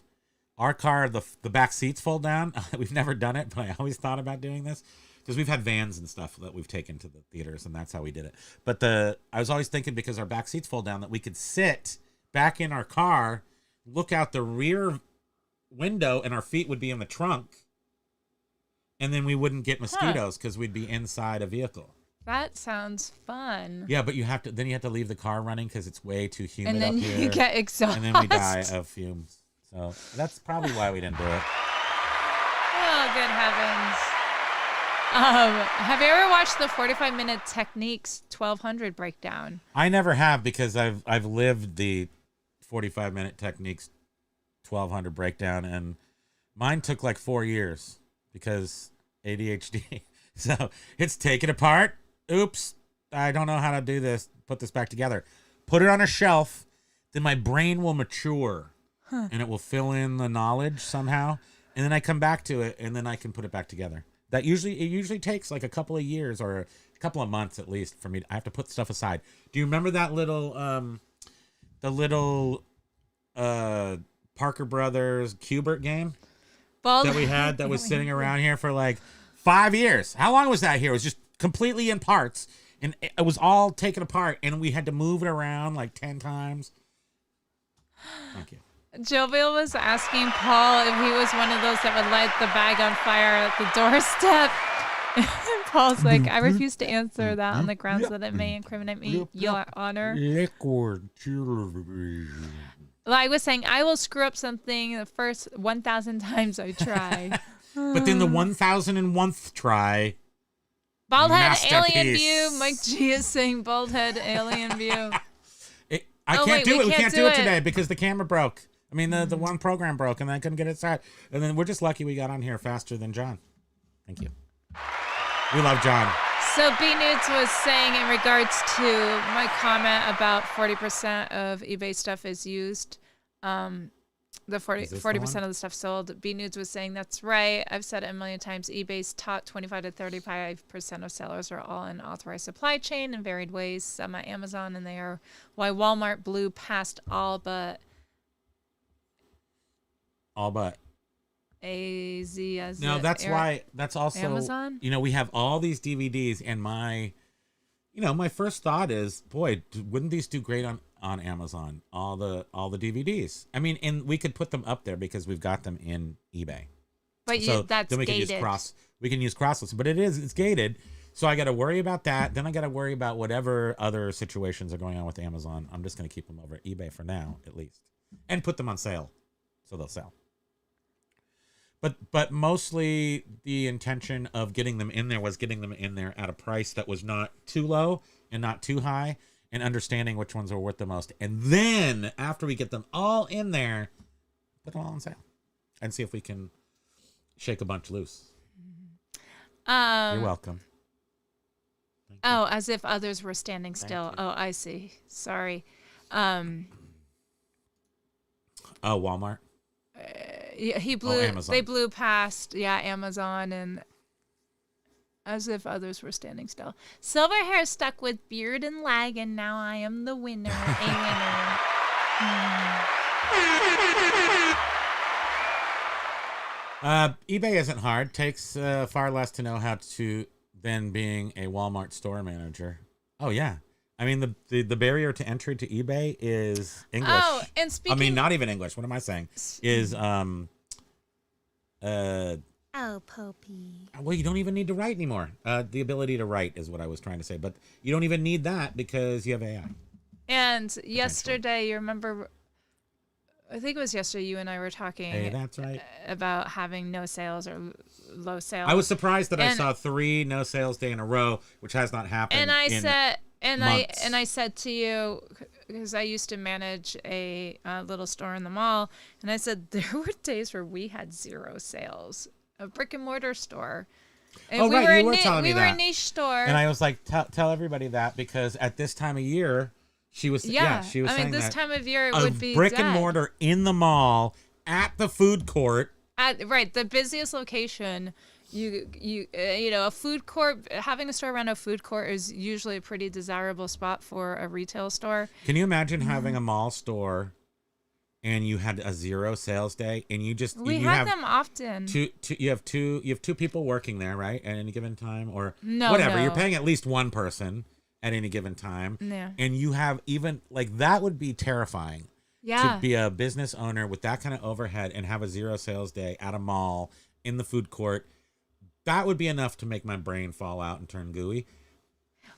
our car, the back seats fold down. We've never done it, but I always thought about doing this because we've had vans and stuff that we've taken to the theaters, and that's how we did it. But I was always thinking, because our back seats fold down, that we could sit back in our car, look out the rear window, and our feet would be in the trunk, and then we wouldn't get mosquitoes because we'd be inside a vehicle. That sounds fun. Yeah, but you have to leave the car running because it's way too humid And then up here. you get exhausted. And then we die of fumes. So that's probably why we didn't do it. Oh, good heavens. Have you ever watched the 45-minute Techniques 1200 breakdown? I never have, because I've lived the 45-minute Techniques 1200 breakdown, and mine took like 4 years because ADHD. So it's take it apart. Oops, I don't know how to do this. Put this back together. Put it on a shelf. Then my brain will mature, and it will fill in the knowledge somehow. And then I come back to it, and then I can put it back together. It usually takes like a couple of years or a couple of months at least for me. I have to put stuff aside. Do you remember that little Parker Brothers Cubert game that we had that was sitting around here for like 5 years? How long was that here? It was just completely in parts, and it was all taken apart, and we had to move it around like 10 times. Thank you. Jovial was asking Paul if he was one of those that would light the bag on fire at the doorstep. Paul's like, I refuse to answer that on the grounds that it may incriminate me, Your Honor. Liquid television. Well, I was saying, I will screw up something the first 1,000 times I try. But then the 1,001th try. Bald head Masterpiece. alien view. Mike G is saying bald head alien view. I Oh, can't wait, do we it. We can't can't do do it it. today because the camera broke. I mean, the one program broke, and I couldn't get it started. And then we're just lucky we got on here faster than John. Thank you. We love John. So B Nudes was saying in regards to my comment about 40% of eBay stuff is used. The 40% of the stuff sold. B Nudes was saying that's right. I've said it a million times. eBay's top 25 to 35% of sellers are all in authorized supply chain in varied ways. Some at Amazon, and they are why Walmart blew past all but AZ as No, that's why. That's also Amazon? You know, we have all these DVDs, and my first thought is, boy, wouldn't these do great on Amazon? All the DVDs. I mean, and we could put them up there because we've got them in eBay. But So that's then we gated. can use crossless, but it's gated. So I got to worry about that. Then I got to worry about whatever other situations are going on with Amazon. I'm just going to keep them over at eBay for now, at least, and put them on sale, so they'll sell. But mostly the intention of getting them in there was getting them in there at a price that was not too low and not too high, and understanding which ones are worth the most. And then after we get them all in there, put them all on sale and see if we can shake a bunch loose. You're welcome. Oh, as if others were standing still. Oh, I see. Sorry. Oh, Walmart. Yeah, he blew. Amazon. They blew past. Yeah, Amazon, and as if others were standing still. Silver hair stuck with beard and lag, and now I am the winner. A winner. eBay isn't hard. Takes far less to know how to than being a Walmart store manager. Oh yeah. I mean, the barrier to entry to eBay is English. Oh, and speaking... I mean, not even English. What am I saying? Is, Oh, Popey. well, you don't even need to write anymore. The ability to write is what I was trying to say. But you don't even need that because you have AI. And yesterday, you remember... I think it was yesterday you and I were talking Hey, that's right. about having no sales or low sales. I was surprised that I saw 3 no sales day in a row, which has not happened And I in said... months. I said to you, because I used to manage a little store in the mall, and I said there were days where we had 0 sales, a brick and mortar store, And Oh, we right, were you were telling me we were a that. niche store. And I was like, tell everybody that because at this time of year, she was she was I saying mean, this that time of year it a would be brick and dead. mortar in the mall at the food court. Right, the busiest location. You know, a food court, having a store around a food court is usually a pretty desirable spot for a retail store. Can you imagine having a mall store and you had a 0 sales day and you just We you had have them often. you have two people working there, right, at any given time, or No, whatever. no. You're paying at least one person at any given time. Yeah. And you have even like that would be terrifying. Yeah. To be a business owner with that kind of overhead and have a 0 sales day at a mall in the food court, that would be enough to make my brain fall out and turn gooey.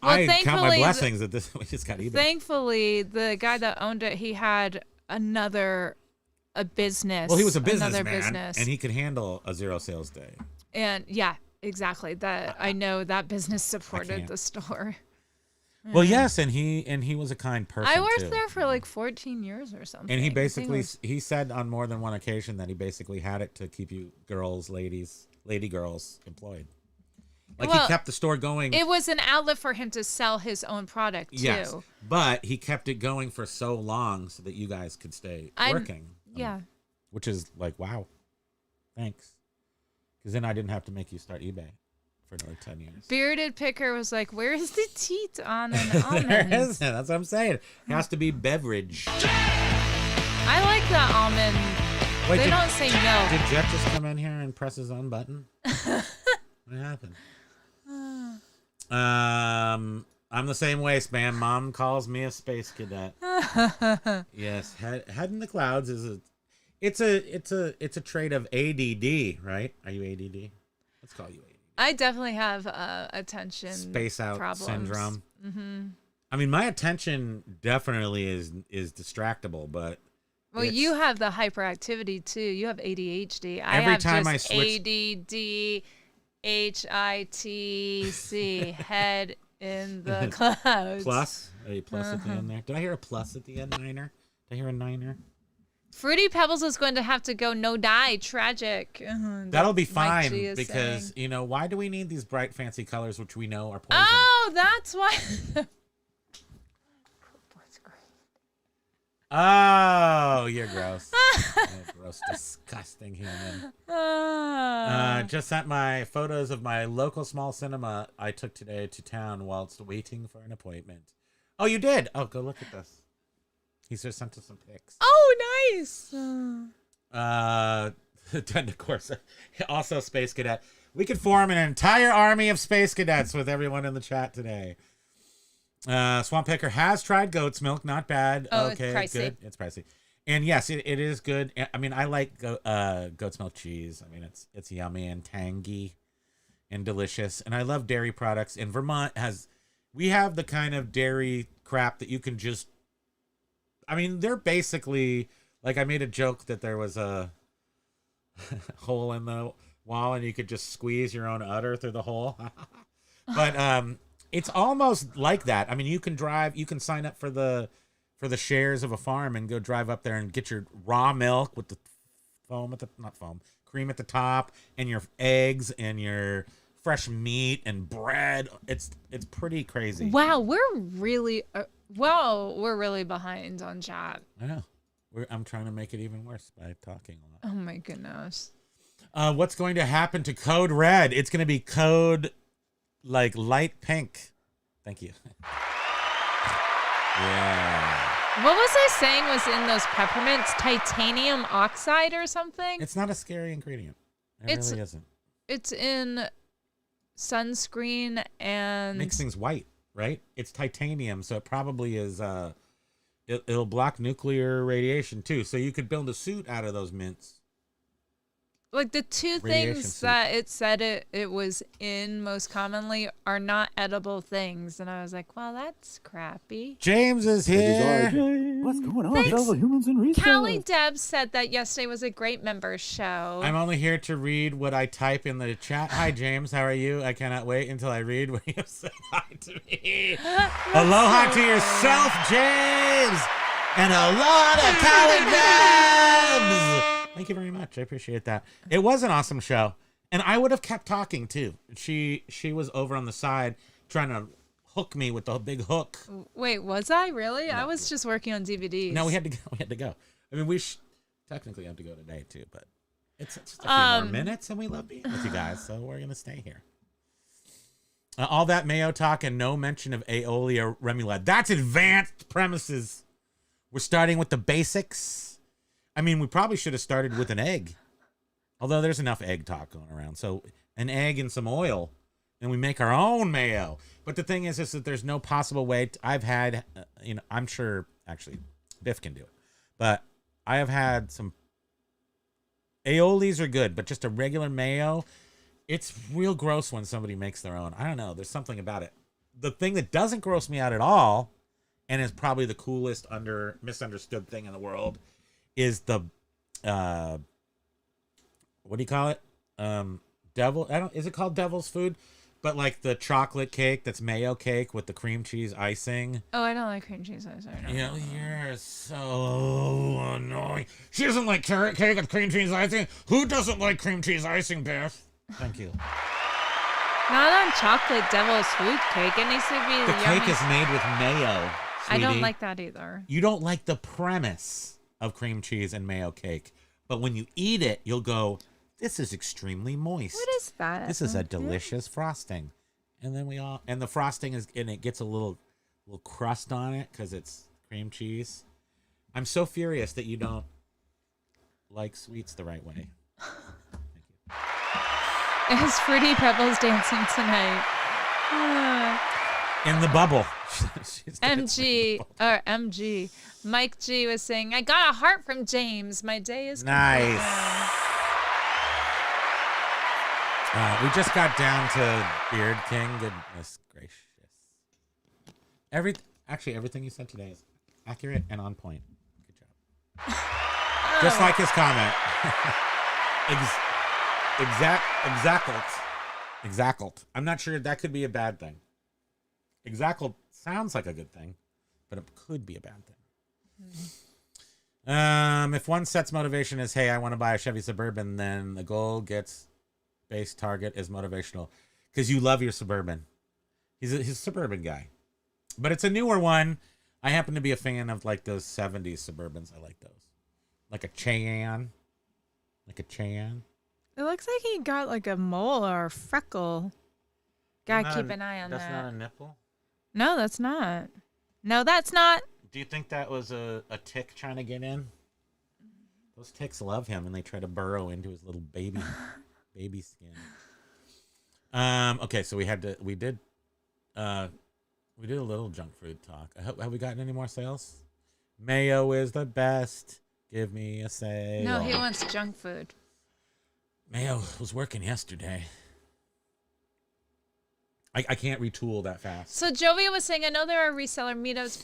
Well, I count my thankfully, blessings that this we just got eBay. Thankfully, the guy that owned it, he had a business. Well, he was a another businessman, business. and he could handle a 0 sales day. And yeah, exactly. That I know that business can't. supported the store. Well, yes, and he was a kind person. I worked too. there for like 14 years or something. And he I think basically it was- he said on more than one occasion that he basically had it to keep you lady girls employed. Like Well, he kept the store going. It was an outlet for him to sell his own product too. Yes, but he kept it going for so long so that you guys could stay working. Yeah. Which is like, wow, thanks. Because then I didn't have to make you start eBay for another 10 years. Bearded Picker was like, "Where is the teat on an There almond?" isn't. That's what I'm saying. It has to be beverage. I like the almond. Wait, They don't say milk. Did Jet just come in here and press his own button? What happened? I'm the same way, Spam. Mom calls me a space cadet. Yes, head in the clouds is it's a trait of ADD, right? Are you ADD? Let's call you ADD. I definitely have attention Space out problems. syndrome. Mm-hmm. I mean, my attention definitely is distractible, but Well, you have the hyperactivity too. You have ADHD. I Every have time I just switch- ADD, HITC, head in the clouds. plus a plus at the end there. Did I hear a plus at the end? Niner? Did I hear a niner? Fruity Pebbles is going to have to go no die. Tragic. That'll be Mike G fine is because saying. why do we need these bright fancy colors which we know are poison? Oh, that's why. Oh, you're gross. You're gross, disgusting human. Ah. Just sent my photos of my local small cinema I took today to town whilst waiting for an appointment. Oh, you did? Oh, go look at this. He just sent us some pics. Oh, nice. And of course, also Space Cadet. We could form an entire army of Space Cadets with everyone in the chat today. Swamp Picker has tried goat's milk. Not bad. Oh, okay, it's pricey. good. It's pricey. And yes, it is good. I mean, I like goat's milk cheese. I mean, it's yummy and tangy and delicious. And I love dairy products. And Vermont we have the kind of dairy crap that you can just, I mean, they're basically, like I made a joke that there was a hole in the wall and you could just squeeze your own udder through the hole. But it's almost like that. I mean, you can sign up for the shares of a farm and go drive up there and get your raw milk with the cream at the top, and your eggs and your fresh meat and bread. It's pretty crazy. Wow, we're really behind on chat. I know. I'm trying to make it even worse by talking a lot. Oh my goodness. What's going to happen to Code Red? It's going to be Code like light pink. Thank you. Yeah. What was I saying was in those peppermints? Titanium oxide or something? It's not a scary ingredient. It really isn't. It's in sunscreen and Makes things white, right? It's titanium, so it probably is it'll block nuclear radiation too. So you could build a suit out of those mints. like the two Radiation things suit. that it said it was in most commonly are not edible things. And I was like, well, that's crappy. James is here. What's going on, Thanks. fellow humans and resellers? Callie Deb said that yesterday was a great member show. I'm only here to read what I type in the chat. Hi, James. How are you? I cannot wait until I read what you say hi to me. Aloha to yourself, James. And a lot of Callie Debs. Thank you very much. I appreciate that. It was an awesome show. And I would have kept talking too. She was over on the side trying to hook me with the big hook. Wait, was I really? I was just working on DVDs. No, we had to go. We had to go. I mean, we technically have to go today too, but it's just a few more minutes, and we love being with you guys, so we're gonna stay here. All that mayo talk and no mention of aioli or remoulade. That's advanced premises. We're starting with the basics. I mean, we probably should have started with an egg. Although there's enough egg talk going around. So an egg and some oil, and we make our own mayo. But the thing is that there's no possible way. I've had, I'm sure, actually, Biff can do it. But I have had some, aiolis are good, but just a regular mayo, it's real gross when somebody makes their own. I don't know. There's something about it. The thing that doesn't gross me out at all, and is probably the coolest misunderstood thing in the world, is the, what do you call it? Is it called devil's food? But like the chocolate cake that's mayo cake with the cream cheese icing. Oh, I don't like cream cheese icing. You're so annoying. She doesn't like carrot cake with cream cheese icing. Who doesn't like cream cheese icing, Beth? Thank you. Not on chocolate devil's food cake. It needs to be The yummy. cake is made with mayo, sweetie. I don't like that either. You don't like the premise of cream cheese and mayo cake. But when you eat it, you'll go, this is extremely moist. What is that? This is a delicious frosting. And then the frosting it gets a little crust on it because it's cream cheese. I'm so furious that you don't like sweets the right way. It was Fruity Pebbles dancing tonight. In the bubble. MG. Mike G was saying, I got a heart from James. My day is nice. We just got down to Beard King. Goodness gracious. Everything you said today is accurate and on point. Good job. Just like his comment. Exactly. I'm not sure that could be a bad thing. Exactly sounds like a good thing, but it could be a bad thing. If one set's motivation is, hey, I want to buy a Chevy Suburban, then the goal gets base target is motivational because you love your Suburban. He's a Suburban guy, but it's a newer one. I happen to be a fan of like those 70s Suburbans. I like those, like a Cheyenne. It looks like he got like a mole or a freckle. Gotta keep an eye on that. That's not a nipple? No, that's not. No, that's not. Do you think that was a tick trying to get in? Those ticks love him, and they try to burrow into his little baby skin. Okay, so we did a little junk food talk. Have we gotten any more sales? Mayo is the best. Give me a sale. No, he wants junk food. Mayo was working yesterday. I can't retool that fast. So Jovia was saying, I know there are reseller meetups,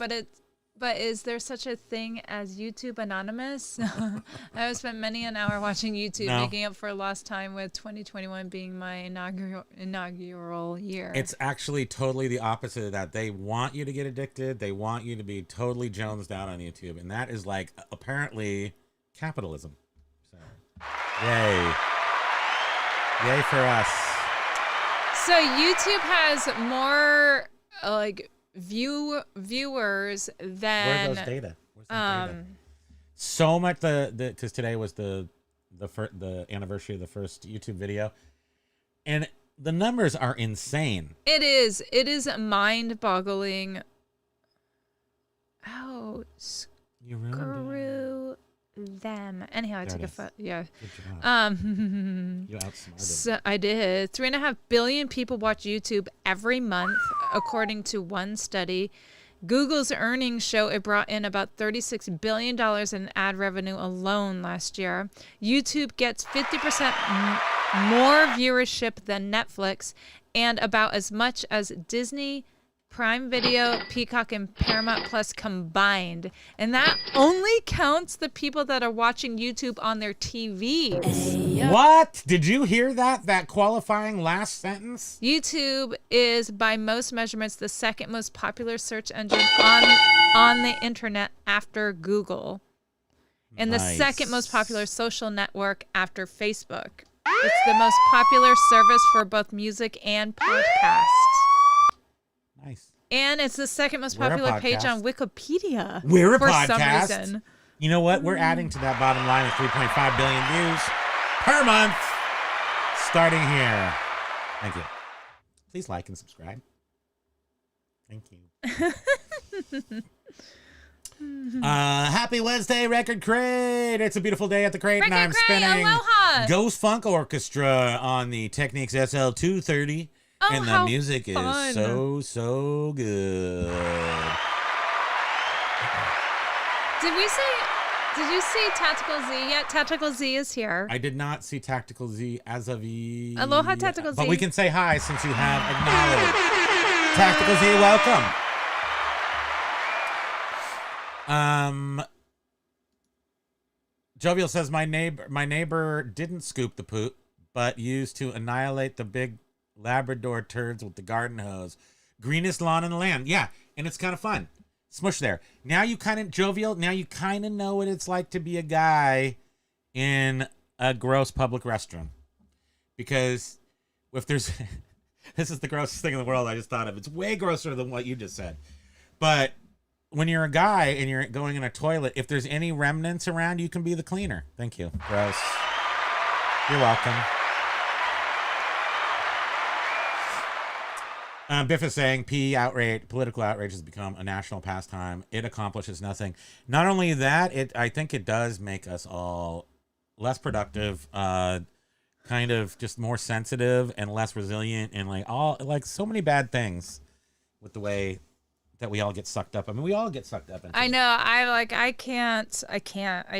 but is there such a thing as YouTube Anonymous? I have spent many an hour watching YouTube, making up for lost time with 2021 being my inaugural year. It's actually totally the opposite of that. They want you to get addicted. They want you to be totally jonesed out on YouTube. And that is like apparently capitalism. So, yay. Yay for us. So YouTube has more like viewers than. Where are those data? Where's that data? So much because today was the anniversary of the first YouTube video, and the numbers are insane. It is mind-boggling. Oh, You ruined screw them. Anyhow, I There took it a is. photo. Yeah. Good job. You outsmarted. So I did. 3.5 billion people watch YouTube every month, according to one study. Google's earnings show it brought in about $36 billion in ad revenue alone last year. YouTube gets 50% more viewership than Netflix and about as much as Disney, Prime Video, Peacock, and Paramount Plus combined. And that only counts the people that are watching YouTube on their TVs. What? Did you hear that qualifying last sentence? YouTube is, by most measurements, the second most popular search engine on the internet after Google. And the Nice. second most popular social network after Facebook. It's the most popular service for both music and podcasts. Nice. And it's the second most We're a popular page on podcast. Wikipedia. We're a for podcast. some reason. You know what? We're adding to that bottom line of 3.5 billion views per month starting here. Thank you. Please like and subscribe. Thank you. Happy Wednesday, Record Crate. It's a beautiful day at the crate, and Record I'm Crate, spinning aloha. Ghost Funk Orchestra on the Technics SL230. Oh, and the how music fun. is so good. Did you see Tactical Z yet? Tactical Z is here. I did not see Tactical Z as of Aloha, Tactical Z. But we can say hi since you have acknowledged. Tactical Z, welcome. Jovial says my neighbor didn't scoop the poop, but used to annihilate the big Labrador turds with the garden hose. Greenest lawn in the land. Yeah, and it's kind of fun. Smush there. Now you kind of, Jovial, now you kind of know what it's like to be a guy in a gross public restroom. Because if there's, this is the grossest thing in the world I just thought of. It's way grosser than what you just said. But when you're a guy and you're going in a toilet, if there's any remnants around, you can be the cleaner. Thank you. Gross. You're welcome. Biff is saying political outrage has become a national pastime. It accomplishes nothing. Not only that, I think it does make us all less productive, kind of just more sensitive and less resilient, and like so many bad things with the way that we all get sucked up. I mean, we all get sucked up into I it. know. I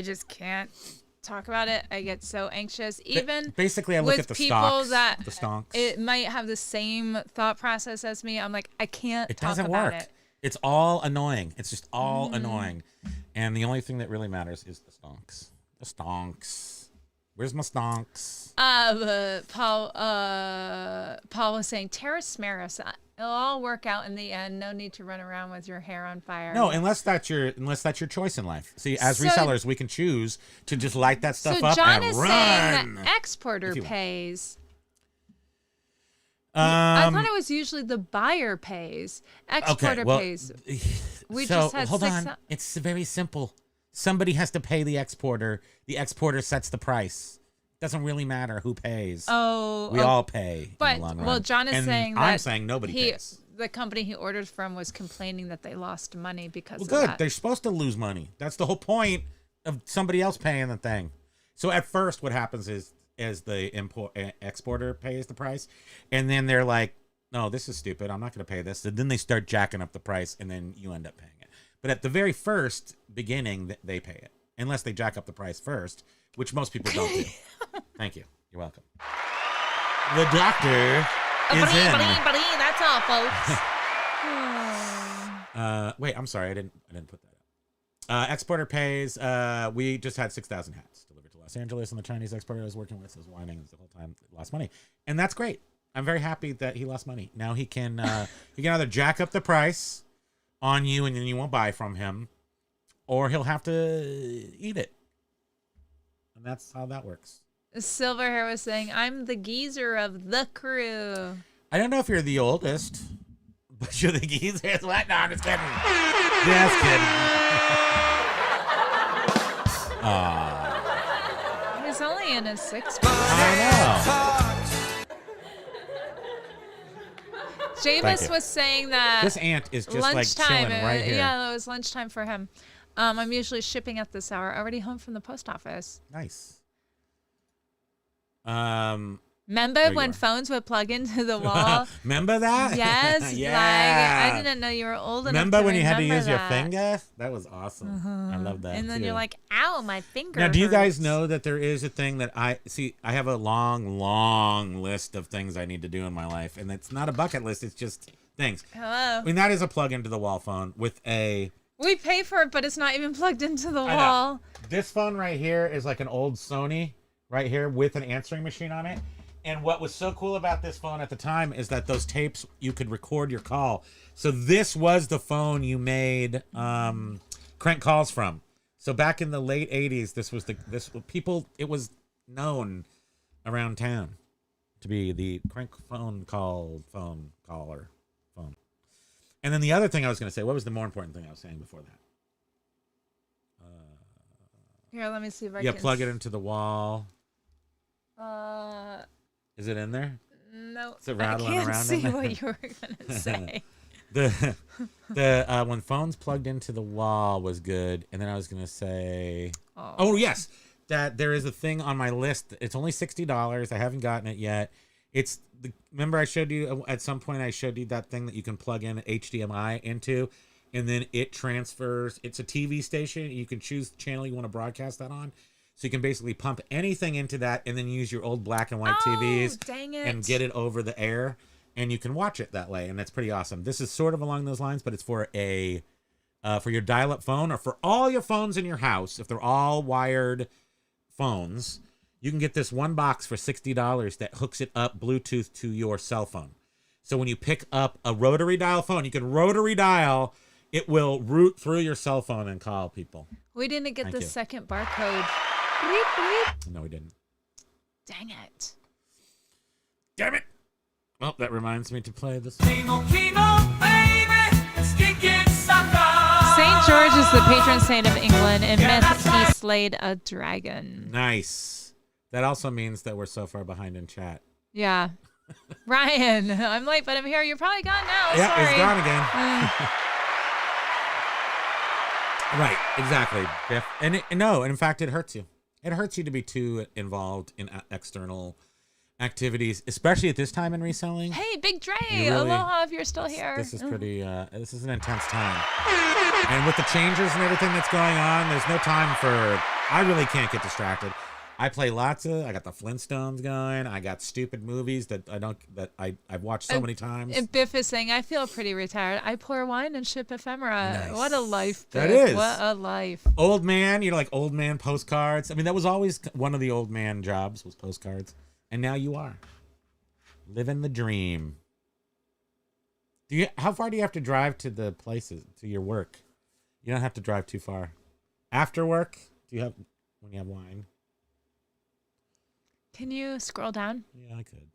just can't talk about it. I get so anxious. Even basically, I look with at the people stocks, that the stonks. it might have the same thought process as me. I'm like, I can't It talk doesn't about work. it. It's all annoying. It's just all annoying. And the only thing that really matters is the stonks. The stonks. Where's my stonks? Paul was saying, Terrace Maris, it'll all work out in the end. No need to run around with your hair on fire. No, unless that's your choice in life. See, as So- resellers, we can choose to just light that stuff So up John and is run. saying that exporter If you- pays. I Um, thought it was usually the buyer pays. okay, Exporter well, pays. We so just had hold 6 on. It's very simple. Somebody has to pay the exporter. The exporter sets the price. Doesn't really matter who pays. We all pay But in the long run. well, John is And saying that I'm saying nobody pays. The company he ordered from was complaining that they lost money because Well, of good. that. They're supposed to lose money. That's the whole point of somebody else paying the thing. So at first, what happens is the exporter pays the price, and then they're like, "No, this is stupid. I'm not going to pay this." And then they start jacking up the price, and then you end up paying it. But at the very first beginning, they pay it, unless they jack up the price first, which most people don't do. Thank you. You're welcome. The doctor is in. That's all, folks. Wait, I'm sorry, I didn't put that up. Exporter pays. We just had 6,000 hats delivered to Los Angeles, and the Chinese exporter I was working with was whining the whole time, lost money, and that's great. I'm very happy that he lost money. Now he can either jack up the price on you, and then you won't buy from him, or he'll have to eat it, and that's how that works. Silverhair was saying, I'm the geezer of the crew. I don't know if you're the oldest, but you're the geezer. What? No, I'm just kidding. Just kidding. He's only in his 60s. I know. Thank Jameis you. was saying that This ant is just like lunchtime. chilling right here. Yeah, it was lunchtime for him. I'm usually shipping at this hour, already home from the post office. Nice. Remember There you when are. phones would plug into the wall? Remember that? Yes. Yeah. Like, I didn't know you were old enough Remember to when you had to remember use your that. finger? That was awesome. I love that. And then too. you're like, ow, my finger Now, do you guys hurts. know that there is a thing that I have a long list of things I need to do in my life, and it's not a bucket list. It's just things. Hello. I mean, that is a plug into the wall phone with a. We pay for it, but it's not even plugged into the I know. wall. This phone right here is like an old Sony right here with an answering machine on it. And what was so cool about this phone at the time is that those tapes, you could record your call. So this was the phone you made crank calls from. So back in the late 80s, it was known around town to be the crank phone caller phone. And then the other thing I was going to say, what was the more important thing I was saying before that? Here, let me see if I Yeah, can. plug it into the wall. Uh, Is it in there? no, Is it I rattling can't around see in there? what you were gonna say. The when phones plugged into the wall was good, and then I was gonna say, oh yes, that there is a thing on my list. It's only $60. I haven't gotten it yet. It's remember I showed you at some point. I showed you that thing that you can plug in HDMI into, and then it transfers. It's a TV station. You can choose the channel you want to broadcast that on. So you can basically pump anything into that and then use your old black and white TVs dang it. and get it over the air, and you can watch it that way, and that's pretty awesome. This is sort of along those lines, but it's for for your dial-up phone or for all your phones in your house. If they're all wired phones, you can get this one box for $60 that hooks it up Bluetooth to your cell phone. So when you pick up a rotary dial phone, you can rotary dial. It will route through your cell phone and call people. We didn't get Thank the you. second barcode. Bleep, bleep. No, we didn't. Dang it. Damn it! Well, that reminds me to play this. Kimo, baby, stinking sucker. St. George is the patron saint of England. In myth, he slayed a dragon. Nice. That also means that we're so far behind in chat. Yeah. Ryan, I'm late, but I'm here. You're probably gone now. Yeah, Sorry. it's gone again. Right, exactly. Biff. And in fact, it hurts you. It hurts you to be too involved in external activities, especially at this time in reselling. Hey, Big Dre. You really- Aloha if you're still here. This is pretty, this is an intense time. And with the changes and everything that's going on, there's no time for, I really can't get distracted. I play I got the Flintstones going. I got stupid movies that I've watched so many times. And Biff is saying, I feel pretty retired. I pour wine and ship ephemera. Nice. What a life, Biff. That is. What a life. Old man, like old man postcards. I mean, that was always one of the old man jobs was postcards. And now you are living the dream. How far do you have to drive to the places, to your work? You don't have to drive too far. After work, when you have wine? Can you scroll down? Yeah, I could.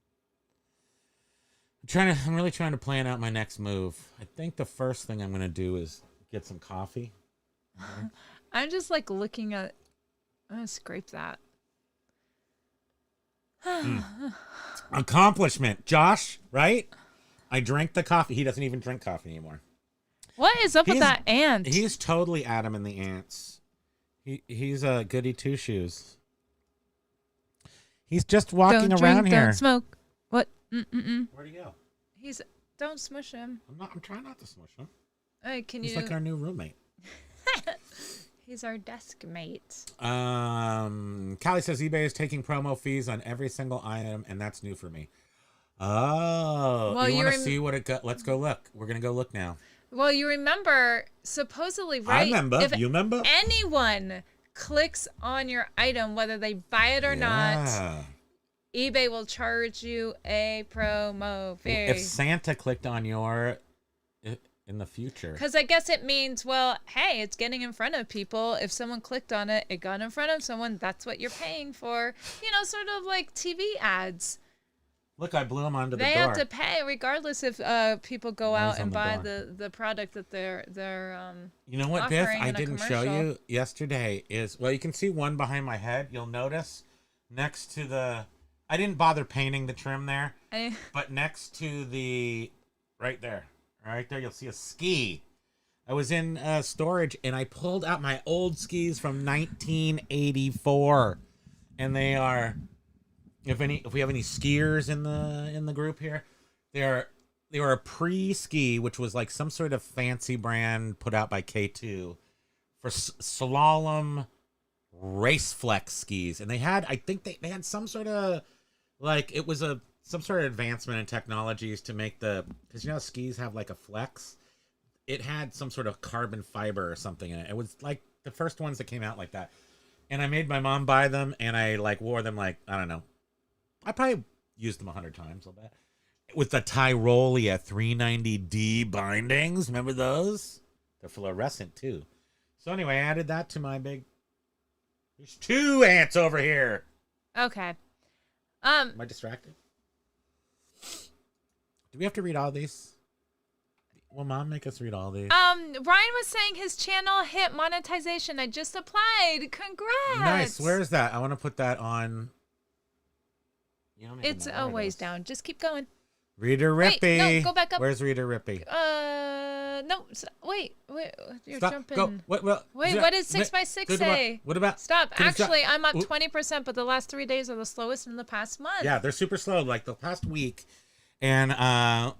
I'm really trying to plan out my next move. I think the first thing I'm going to do is get some coffee. I'm just like looking at. I'm gonna scrape that. Accomplishment, Josh. Right? I drank the coffee. He doesn't even drink coffee anymore. What is up with that ant? He's totally Adam and the Ants. He's a goody two shoes. He's just walking don't around drink, here. Don't smoke. What? Where'd he go? Don't smush him. I'm trying not to smush him. Hey, can He's you? like our new roommate. He's our desk mate. Callie says eBay is taking promo fees on every single item, and that's new for me. Oh, Well, you want to you're see what it got? Let's go look. We're gonna go look now. Well, you remember supposedly, right? I remember. If You remember? anyone clicks on your item, whether they buy it or not, Yeah. eBay will charge you a promo fee. If Santa clicked on your in the future, Because I guess it means, well, hey, it's getting in front of people. If someone clicked on it, it got in front of someone. That's what you're paying for. You know, sort of like TV ads. look, I blew him onto the They door. have to pay regardless if people go Noise out on and the buy door. the product that they're You know what, Biff? offering I in a didn't show commercial. you yesterday is, well, you can see one behind my head. You'll notice next to I didn't bother painting the trim there, but next to right there, you'll see a ski. I was in storage and I pulled out my old skis from 1984, and they are, if we have any skiers in the group here, they were a pre-ski, which was like some sort of fancy brand put out by K2 for slalom race flex skis, and they had, I think they had some sort of, like, it was some sort of advancement in technologies to make because you know skis have like a flex. It had some sort of carbon fiber or something in it. It was like the first ones that came out like that, and I made my mom buy them, and I like wore them, like, I don't know, I probably used them 100 times, I'll bet. With the Tyrolia 390D bindings. Remember those? They're fluorescent too. So anyway, I added that to my big... There's 2 ants over here. Okay. Am I distracted? Do we have to read all these? Will Mom make us read all these? Ryan was saying his channel hit monetization. I just applied. Congrats. Nice. Where is that? I want to put that on. You don't even It's know a where it ways is. down. Just keep going. Reader Wait, Rippy. no, go back up. Where's Reader Rippy? No. Wait. You're Stop. jumping. Go. Wait, what does 6x6 say? What about? Stop. Can you stop? Actually, I'm up Oop. 20%, but the last 3 days are the slowest in the past month. Yeah, they're super slow. Like the past week, and I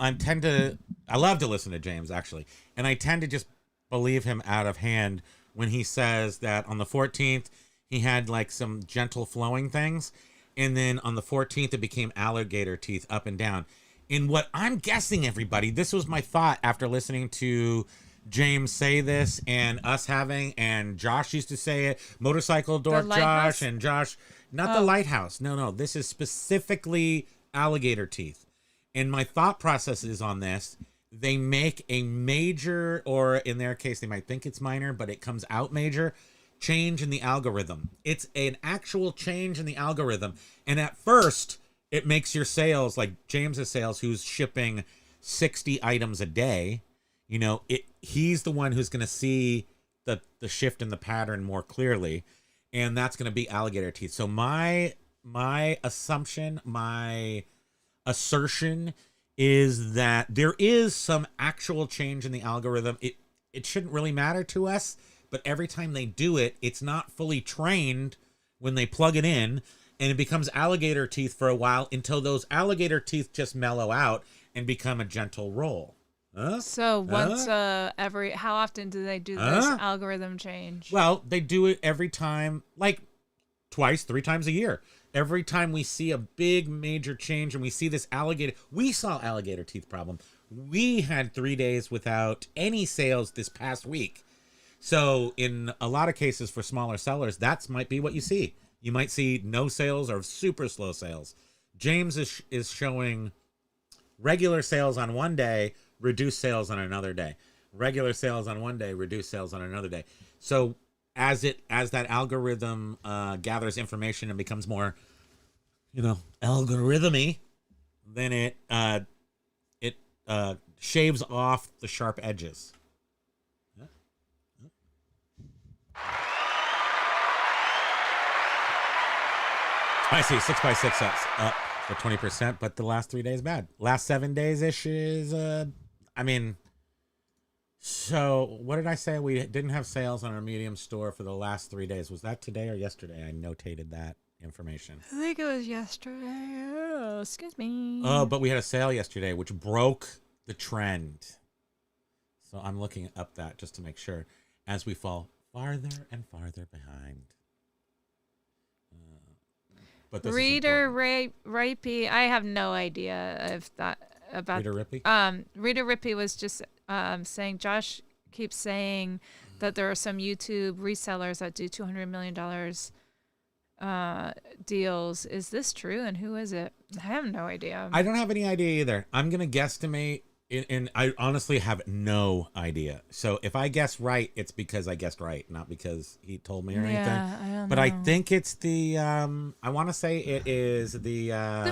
love to listen to James actually, and I tend to just believe him out of hand when he says that on the 14th he had like some gentle flowing things, and then on the 14th it became alligator teeth up and down. In what I'm guessing, everybody, this was my thought after listening to James say this and us having, and Josh used to say it, motorcycle dork lighthouse? Josh and Josh, not the lighthouse. No, this is specifically alligator teeth. And my thought process is on this, they make a major, or in their case, they might think it's minor, but it comes out major, change in the algorithm. It's an actual change in the algorithm. And at first, it makes your sales, like James's sales, who's shipping 60 items a day, you know, he's the one who's going to see the shift in the pattern more clearly, and that's going to be alligator teeth. So my assumption, my assertion is that there is some actual change in the algorithm. It shouldn't really matter to us, but every time they do it, it's not fully trained when they plug it in, and it becomes alligator teeth for a while until those alligator teeth just mellow out and become a gentle roll. So once how often do they do this algorithm change? Well, they do it every time, like twice, 3 times a year. Every time we see a big major change and we see this we saw alligator teeth problem. We had 3 days without any sales this past week. So in a lot of cases for smaller sellers, that might be what you see. You might see no sales or super slow sales. James is showing regular sales on one day, reduced sales on another day. Regular sales on one day, reduced sales on another day. So as that algorithm gathers information and becomes more, algorithmy, then it shaves off the sharp edges. I see 6x6 up for 20%, but the last 3 days bad. Last 7 days ish is so what did I say? We didn't have sales on our medium store for the last 3 days. Was that today or yesterday? I notated that information. I think it was yesterday. Oh, excuse me. Oh, but we had a sale yesterday, which broke the trend. So I'm looking up that just to make sure as we fall farther and farther behind. But this Reader Rippy, I have no idea if that about Reader Rippy? Reader Rippy was just saying Josh keeps saying that there are some YouTube resellers that do $200 million deals. Is this true? And who is it? I have no idea. I don't have any idea either. I'm gonna guesstimate, and I honestly have no idea. So if I guess right, it's because I guessed right, not because he told me or anything. I don't But know. I think it's the I want to say it is the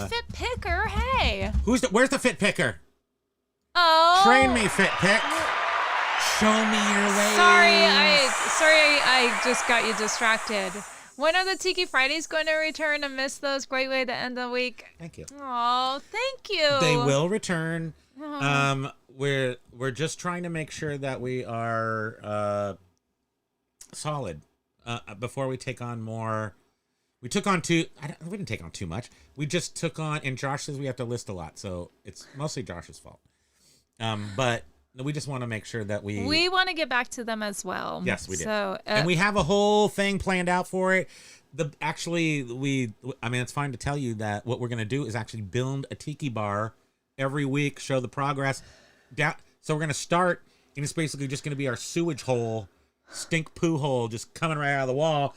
Fit Picker. Hey. where's the fit picker? Oh. Train me, fit pick. Show me your way. Sorry, I just got you distracted. When are the Tiki Fridays going to return? I missed those. Great way to end the week. Thank you. Oh, thank you. They will return. We're just trying to make sure that we are solid before we take on more. We took on we didn't take on too much. We just took on, and Josh says we have to list a lot, so it's mostly Josh's fault. But we just want to make sure that we want to get back to them as well. Yes, we did. So, and we have a whole thing planned out for it. It's fine to tell you that what we're going to do is actually build a tiki bar every week, show the progress. So we're going to start, and it's basically just going to be our sewage hole, stink poo hole, just coming right out of the wall.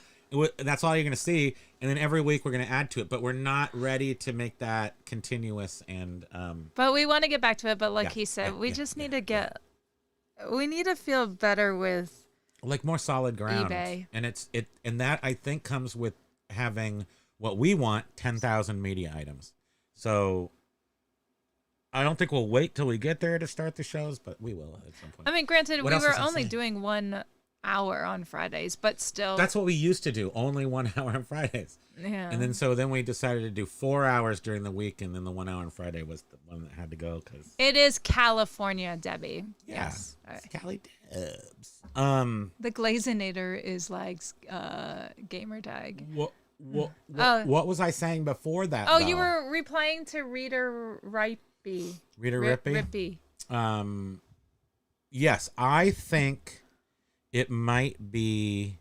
That's all you're going to see. And then every week we're going to add to it, but we're not ready to make that continuous. And but we want to get back to it. But like he said, we just need to we need to feel better with like more solid ground. eBay. And and that I think comes with having What we want, 10,000 media items. So I don't think we'll wait till we get there to start the shows, but we will at some point. I mean, granted, What we else were was I only saying? doing 1 hour on Fridays, but still. That's what we used to do, only 1 hour on Fridays. Yeah. And then we decided to do 4 hours during the week, and then the 1 hour on Friday was the one that had to go because It is California, Debbie. yeah, Yes. All right. it's Cali Dubs. The Glazinator is like gamer tag. What was I saying before that? Oh, though? you were replying to Reader Rippy. Rita Rippy? Rippy. Yes, I think it might be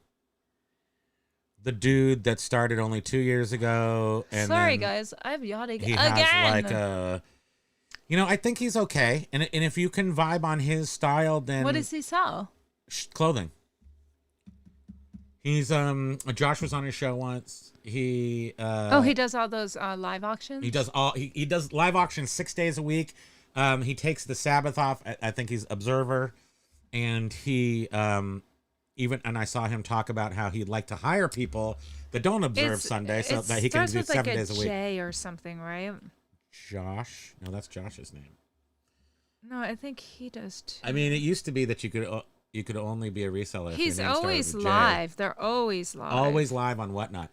the dude that started only 2 years ago. And Sorry, then guys. I'm yawning he again. has like a, I think he's okay. And if you can vibe on his style, then What does he sell? clothing. He's Josh was on his show once. He He does all those live auctions? he does live auctions 6 days a week. He takes the Sabbath off. I think he's observer, and he and I saw him talk about how he'd like to hire people that don't observe Sunday so that he can do with 7 like days a week. J or something, right? Josh? No, that's Josh's name. No, I think he does too. I mean, it used to be that you could only be a reseller. If He's your name started always with J. live. They're always live. Always live on Whatnot.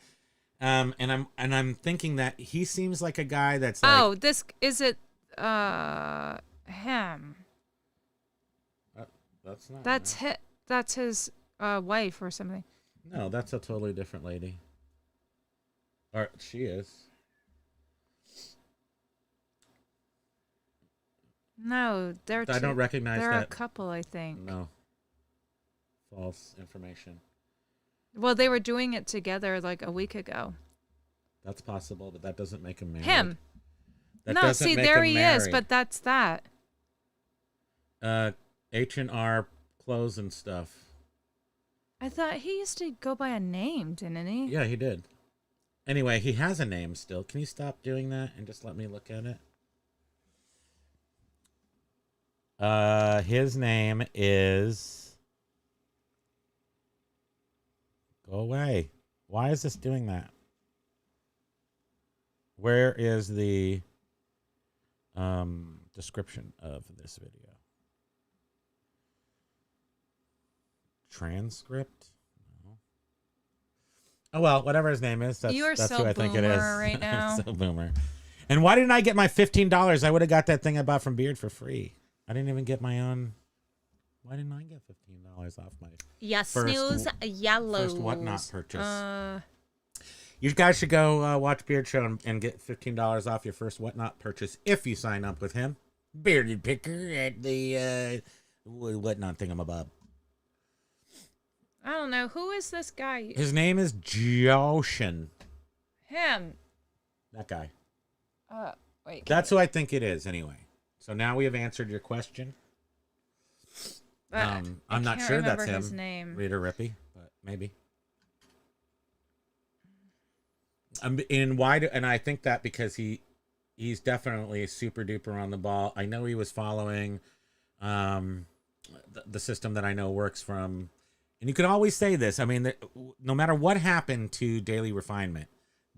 And I'm thinking that he seems like a guy that's like, Oh, this is it. Him. that's not. That's his wife or something. No, that's a totally different lady. Or she is. No, they're. I don't recognize they're that. a couple, I think. No. False information. Well, they were doing it together like a week ago. That's possible, but that doesn't make him married. Him. That No, doesn't see, make there him he married. is, but that's that. H&R clothes and stuff. I thought he used to go by a name, didn't he? Yeah, he did. Anyway, he has a name still. Can you stop doing that and just let me look at it? His name is... Go away. Why is this doing that? Where is the description of this video? Transcript? No. Oh, well, whatever his name is, that's You are that's so who I think it is. boomer right now. So boomer. And why didn't I get my $15? I would have got that thing I bought from Beard for free. I didn't even get my own. Why didn't I get $15 off my snooze yellows. first Whatnot purchase? You guys should go watch Beard Show and get $15 off your first Whatnot purchase if you sign up with him. Bearded Picker at the Whatnot thingamabob. I don't know. Who is this guy? His name is Joshin. Him. That guy. Wait. That's who I think it is, anyway. So now we have answered your question. I'm not can't sure that's remember him. his name. Reader Rippy, but maybe. And I think that because he's definitely super duper on the ball. I know he was following the system that I know works from, and you can always say this. I mean, no matter what happened to Daily Refinement,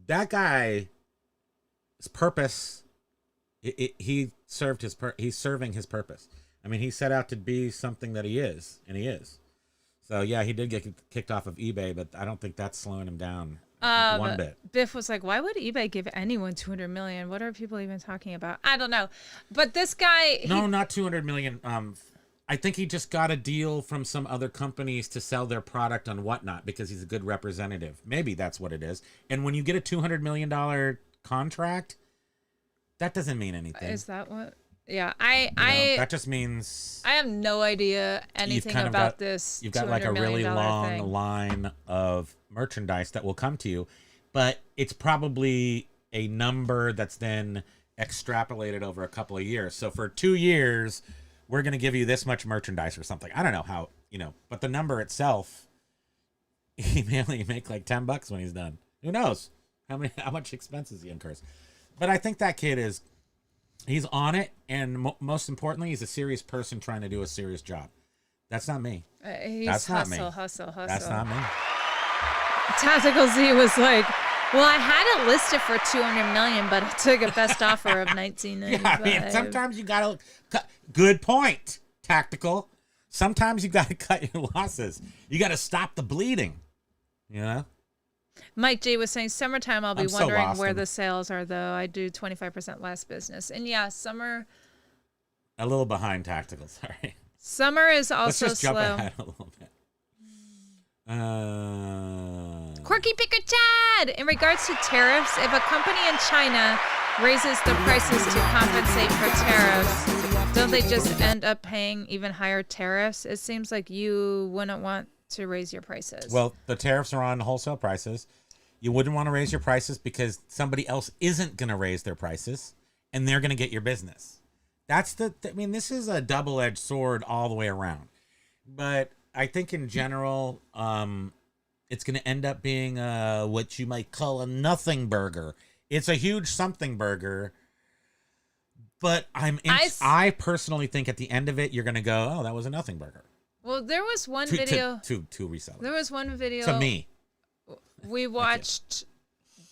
that guy's purpose, he's serving his purpose. I mean, he set out to be something that he is, and he is. So yeah, he did get kicked off of eBay, but I don't think that's slowing him down one bit. Biff was like, "Why would eBay give anyone 200 million? What are people even talking about?" I don't know, but this guy. No, not 200 million. I think he just got a deal from some other companies to sell their product on Whatnot because he's a good representative. Maybe that's what it is. And when you get a $200 million contract, that doesn't mean anything. Is that what? Yeah, that just means I have no idea anything about this. You've got like a really long line of merchandise that will come to you, but it's probably a number that's then extrapolated over a couple of years. So for 2 years, we're going to give you this much merchandise or something. I don't know how, but the number itself, he may only make like $10 when he's done. Who knows how much expenses he incurs. But I think that kid he's on it, and most importantly, he's a serious person trying to do a serious job. That's not me. He's That's not me. hustle. That's not me. Tactical Z was like, Well, I had it listed for 200 million, but I took a best offer of 1995. Yeah, I mean, sometimes you gotta cut. Good point, Tactical. Sometimes you gotta cut your losses. You gotta stop the bleeding. You know. Mike G was saying, summertime, I'll be I'm so wondering lost where in the it. sales are, though. I do 25% less business. And yeah, summer A little behind Tactical. Sorry. is Let's also just jump slow. ahead a little bit. Quirky Picker Chad! In regards to tariffs, if a company in China raises the prices to compensate for tariffs, don't they just end up paying even higher tariffs? It seems like you wouldn't want to raise your prices. Well, the tariffs are on wholesale prices. You wouldn't want to raise your prices because somebody else isn't going to raise their prices, and they're going to get your business. I mean, this is a double-edged sword all the way around. But I think in general, it's going to end up being what you might call a nothing burger. It's a huge something burger, but I personally think at the end of it, you're going to go, oh, that was a nothing burger. Well, there was one video. To resellers. There was one video. To me. We watched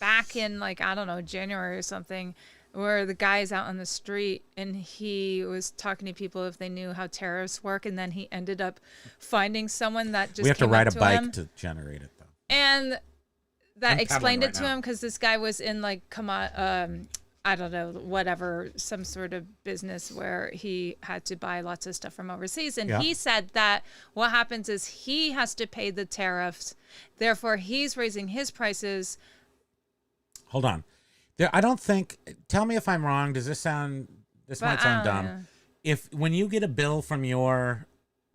back in, like, I don't know, January or something, where the guy's out on the street and he was talking to people if they knew how tariffs work, and then he ended up finding someone that just We have to came ride up a to bike him, to generate it, though. and that I'm explained pedaling it to right now. him because this guy was in, like, I don't know, whatever, some sort of business where he had to buy lots of stuff from overseas. And Yeah. he said that what happens is he has to pay the tariffs. Therefore, he's raising his prices. Hold on. I don't think, tell me if I'm wrong. This might sound dumb. Yeah. When you get a bill from your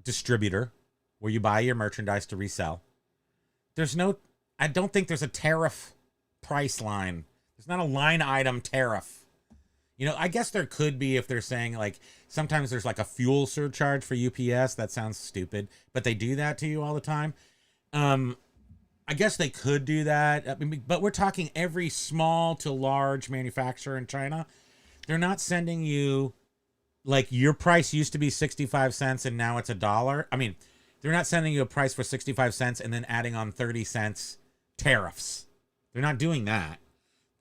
distributor where you buy your merchandise to resell, I don't think there's a tariff price line. There's not a line item tariff. You know, I guess there could be if they're saying, like, sometimes there's like a fuel surcharge for UPS. That sounds stupid, but they do that to you all the time. I guess they could do that. I mean, but we're talking every small to large manufacturer in China. They're not sending you, like, your price used to be 65 cents and now it's $1. I mean, they're not sending you a price for 65 cents and then adding on 30 cents tariffs. They're not doing that.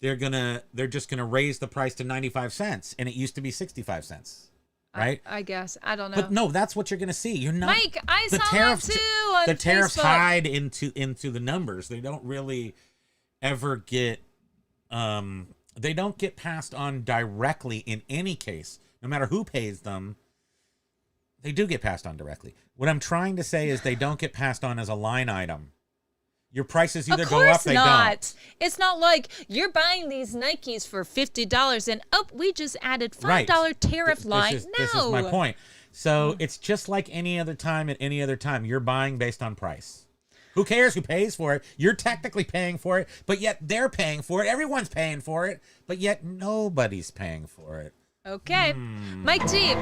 They're just gonna raise the price to 95 cents, and it used to be 65 cents, right? I guess. I don't know. But no, that's what you're gonna see. You're not. Mike, I the saw tariffs, that too on The tariffs Facebook. hide into the numbers. They don't really ever get. They don't get passed on directly in any case, no matter who pays them. They do get passed on directly. What I'm trying to say is they don't get passed on as a line item. Your prices either go up, they don't. It's not like you're buying these Nikes for $50 and we just added $5 Right. tariff line. This is my point. So it's just like any other time at any other time. You're buying based on price. Who cares who pays for it? You're technically paying for it, but yet they're paying for it. Everyone's paying for it, but yet nobody's paying for it. Okay. Mike G,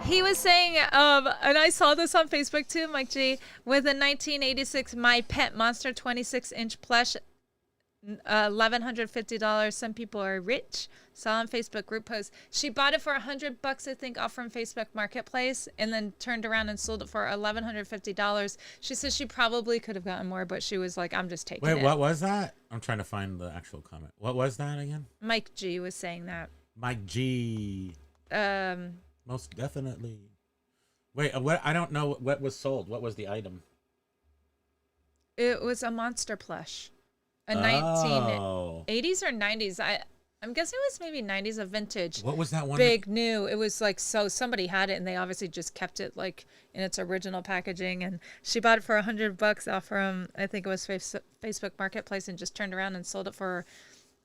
he was saying, and I saw this on Facebook too, Mike G, with a 1986 My Pet Monster 26-inch plush, $1,150. Some people are rich. Saw on Facebook group post. She bought it for $100, I think, off from Facebook Marketplace, and then turned around and sold it for $1,150. She says she probably could have gotten more, but she was like, I'm just taking it. Wait, what was that? I'm trying to find the actual comment. What was that again? Mike G was saying that. Mike G. Most definitely. Wait, what? I don't know what was sold. What was the item? It was a monster plush. A 1980s or 90s. I'm guessing it was maybe 90s, a vintage. What was that one? Big new. It was like, so somebody had it and they obviously just kept it like in its original packaging. And she bought it for $100 off from, I think it was Facebook Marketplace, and just turned around and sold it for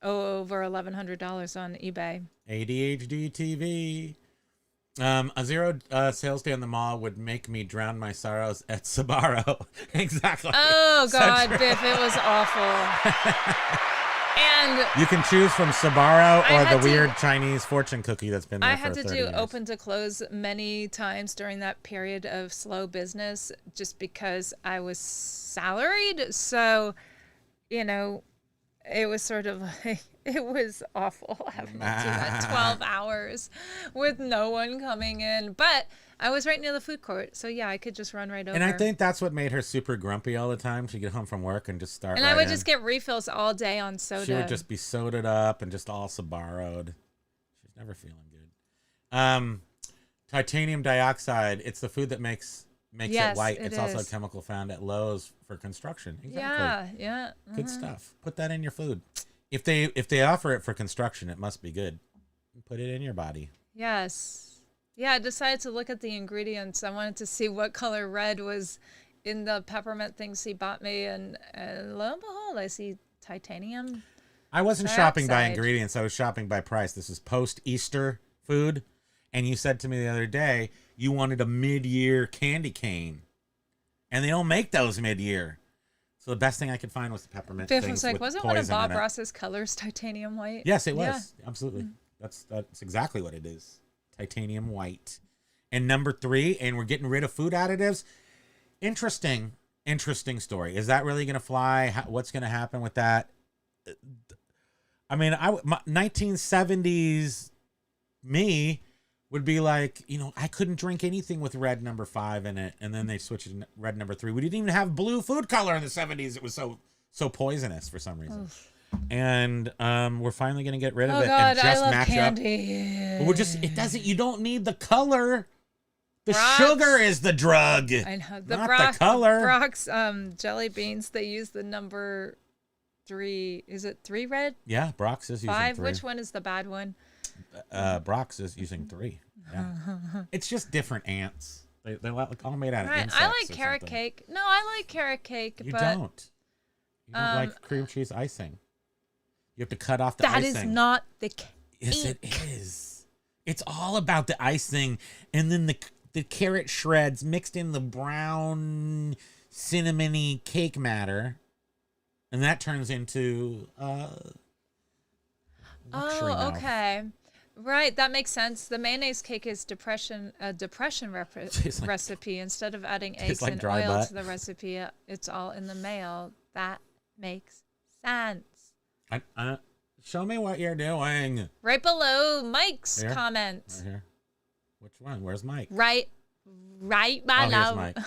over $1,100 on eBay. ADHD TV. A zero sales day in the mall would make me drown my sorrows at Sbarro. Exactly. Oh, God, Biff, it was awful. And you can choose from Sbarro I or had the to- weird Chinese fortune cookie that's been there I for had to 30 do years. open to close many times during that period of slow business just because I was salaried. So, you know, it was sort of like, it was awful having to do that 12 hours with no one coming in. But I was right near the food court, so yeah, I could just run right over. And I think that's what made her super grumpy all the time. She'd get home from work and just start. And I would just get refills all day on soda. She would just be sodaed up and just all Sabaro'd. She's never feeling good. Titanium dioxide. It's the food that makes it white. It's also a chemical found at Lowe's for construction. Exactly. Yeah. Good stuff. Put that in your food. If they offer it for construction, it must be good. Put it in your body. Yes. Yeah, I decided to look at the ingredients. I wanted to see what color red was in the peppermint things he bought me, and lo and behold, I see titanium. I wasn't shopping by ingredients. I was shopping by price. This is post-Easter food. And you said to me the other day, you wanted a mid-year candy cane. And they don't make those mid-year. So the best thing I could find was the peppermint Biff things was like, with wasn't one of poison Bob in it. Ross's colors titanium white? Yes, it was. Yeah. Absolutely. That's exactly what it is. Titanium white. And number 3, and we're getting rid of food additives. Interesting story. Is that really going to fly? What's going to happen with that? I mean, 1970s me would be like, I couldn't drink anything with red number 5 in it, and then they switched to red number 3. We didn't even have blue food color in the 70s. It was so poisonous for some reason. Oof. And we're finally gonna get rid of it and just match candy. up. You don't need the color. The sugar is the drug. I know. Not the color. Brock's jelly beans, they use the number 3. Is it 3 red? Yeah, Brock's is using 5. 3. Which one is the bad one? Brock's is using 3. Yeah. It's just different ants. They're all made out of insects. I like carrot cake. No, I like carrot cake. You but don't. You don't like cream cheese icing. You have to cut off the icing. That is not the cake. Yes, it is. It's all about the icing, and then the carrot shreds mixed in the brown cinnamony cake matter, and that turns into luxury mouth. Okay. Right, that makes sense. The mayonnaise cake is a depression recipe. Instead of adding eggs and oil to the recipe, it's all in the mayo. That makes sense. Show me what you're doing. Right below Mike's here? comment. Right here. Which one? Where's Mike? Right below. Here's Mike. Thank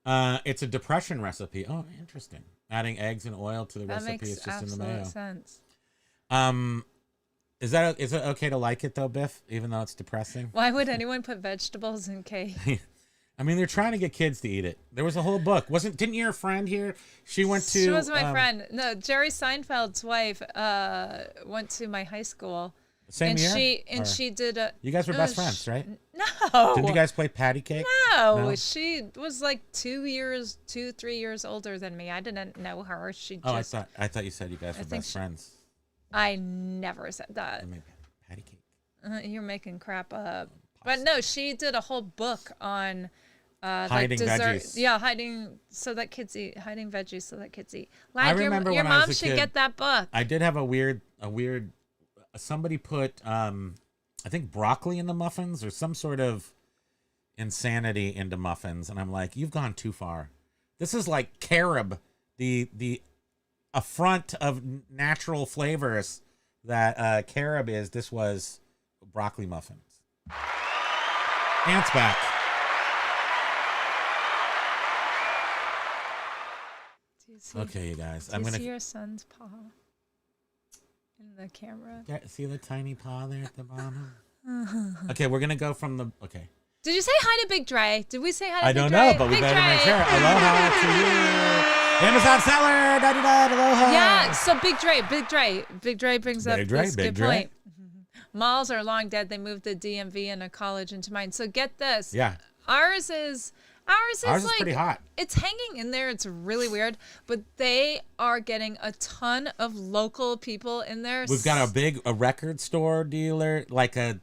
you. It's a depression recipe. Oh, interesting. Adding eggs and oil to the recipe is just in the mayo. That makes sense. Is it okay to like it though, Biff? Even though it's depressing. Why would anyone put vegetables in cake? I mean, they're trying to get kids to eat it. There was a whole book. Didn't your friend here? She wasn't my friend. No, Jerry Seinfeld's wife went to my high school. Same year? She did a... You guys were best friends, right? No. Didn't you guys play patty cake? No. She was like 3 years older than me. I didn't know her. I thought you said you guys were best friends. I never said that. Patty cake. You're making crap up. But no, she did a whole book on hiding dessert. veggies. Yeah, hiding veggies so that kids eat. Like, I remember your when I mom was a should kid, get that book. I did have a weird. Somebody put I think broccoli in the muffins or some sort of insanity into muffins, and I'm like, you've gone too far. This is like carob, the affront of natural flavors that carob is. This was broccoli muffins. Ant's back. Okay, you guys. Do you see your son's paw in the camera? See the tiny paw there at the bottom? Okay, we're going to go from the... Okay. Did you say hi to Big Dre? Did we say hi to Big Dre? I don't know, but we better make sure. Aloha to you. Amazon seller. Da-da-da, aloha. Yeah, so Big Dre brings up this good point. Malls are long dead. They moved the DMV and a college into mine. So get this. Yeah. Ours is like, pretty hot. It's hanging in there. It's really weird, but they are getting a ton of local people in there. We've got a record store dealer, like a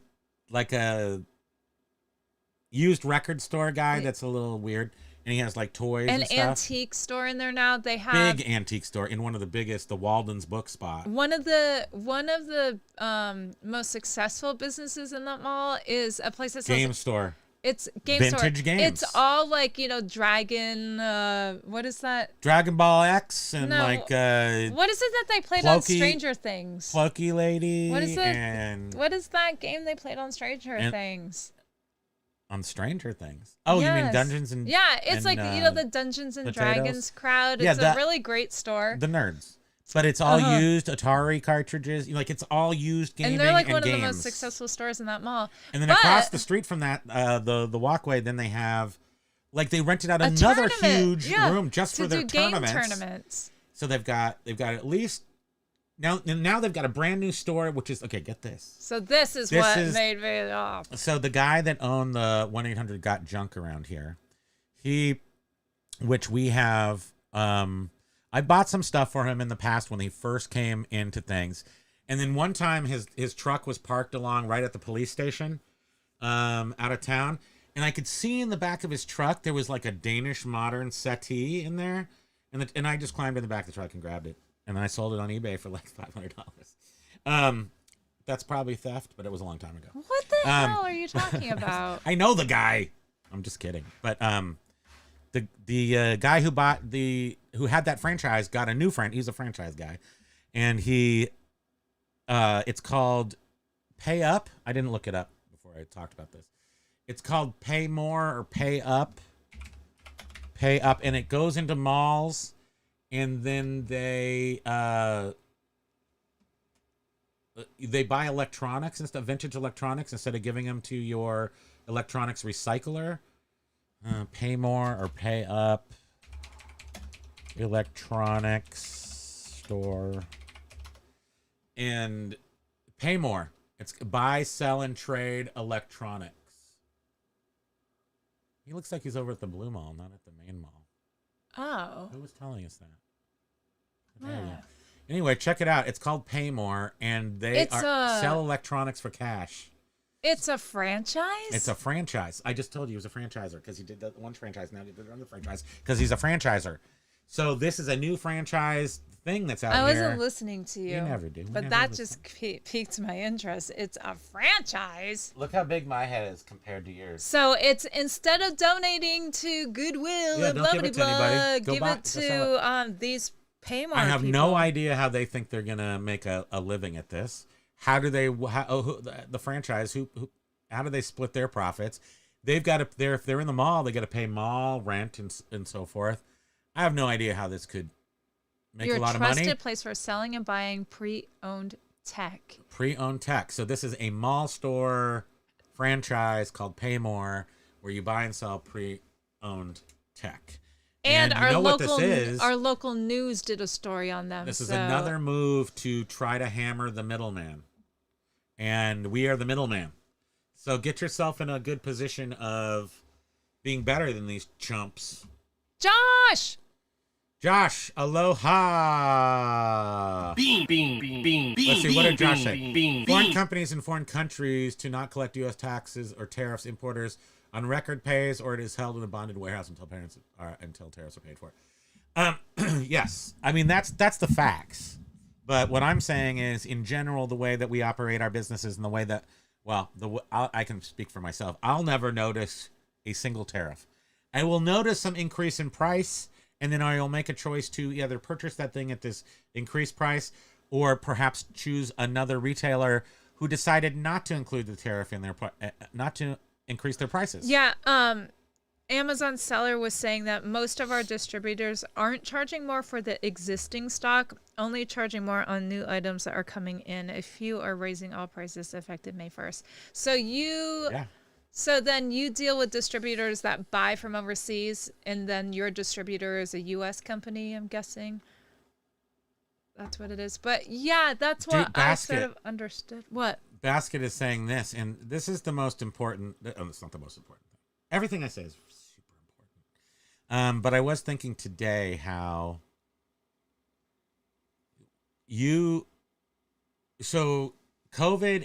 used record store guy that's a little weird, and he has like toys and stuff. An antique store in there now. They have big antique store in one of the biggest, the Walden's Book Spot. One of the most successul businesses in that mall is a place that sells game store. It's game vintage store. games. It's all like, Dragon. What is that? Dragon Ball X and what is it that they played on Stranger Things? Pokey Lady. What is it? And what is that game they played on Stranger Things? on Stranger Things. Oh, you mean Yes. Dungeons and Yeah, it's and, like, the Dungeons and potatoes? Dragons crowd. Yeah, It's a really great store. the nerds. But it's all Uh-huh. used Atari cartridges. Like it's all used gaming And they're like one games. of the most successful stores in that mall. And then But across the street from that, the walkway, then they have, like they rented out a another tournament, huge room just to for their do game tournaments. So they've got at least now they've got a brand new store, which is okay. Get this. So this is what made me off. So the guy that owned the 1-800 Got Junk around here, which we have, I bought some stuff for him in the past when he first came into things. And then one time his truck was parked along right at the police station out of town. And I could see in the back of his truck, there was like a Danish modern settee in there. And I just climbed in the back of the truck and grabbed it. And I sold it on eBay for like $500. That's probably theft, but it was a long time ago. What the hell are you talking about? I know the guy. I'm just kidding. But the guy who had that franchise got a new friend. He's a franchise guy, and it's called Pay Up. I didn't look it up before I talked about this. It's called Pay More or Pay Up. Pay Up, and it goes into malls, and then they buy electronics and stuff, vintage electronics, instead of giving them to your electronics recycler. Pay More or Pay Up electronics store. And Pay More. It's buy, sell, and trade electronics. He looks like he's over at the Blue Mall, not at the main mall. Oh. Who was telling us that? Yeah. Anyway, check it out. It's called Pay More, and they sell electronics for cash. It's a franchise? It's a franchise. I just told you he was a franchiser because he did that one franchise. Now he did another franchise because he's a franchiser. So this is a new franchise thing that's out here. I wasn't listening to you. You never do. But that just piqued my interest. It's a franchise. Look how big my head is compared to yours. So it's, instead of donating to Goodwill and blah, don't give it to anybody. give it to these Paymore I have people. no idea how they think they're gonna make a living at this. How do they? The franchise? How do they split their profits? They've got to. If they're in the mall, they got to pay mall rent and so forth. I have no idea how this could make a lot of money. Your trusted place for selling and buying pre-owned tech. Pre-owned tech. So this is a mall store franchise called Paymore, where you buy and sell pre-owned tech. And you know what this is. Our local news did a story on them. This is another move to try to hammer the middleman. And we are the middleman. So get yourself in a good position of being better than these chumps. Josh, aloha. Bean. Let's see, what did Josh say? Foreign companies in foreign countries to not collect U.S. taxes or tariffs. Importers on record pays, or it is held in a bonded warehouse until tariffs are paid for. Yes, I mean that's the facts. But what I'm saying is, in general, the way that we operate our businesses and the way that, I can speak for myself. I'll never notice a single tariff. I will notice some increase in price, and then I will make a choice to either purchase that thing at this increased price, or perhaps choose another retailer who decided not to include the tariff in their not to increase their prices. Yeah, Amazon seller was saying that most of our distributors aren't charging more for the existing stock, only charging more on new items that are coming in. A few are raising all prices effective May 1st. So then you deal with distributors that buy from overseas, and then your distributor is a U.S. company, I'm guessing. That's what it is. But yeah, that's what I sort of understood. What? Basket is saying this, and this is the most important. It's not the most important thing. Everything I say is super important. But I was thinking today how COVID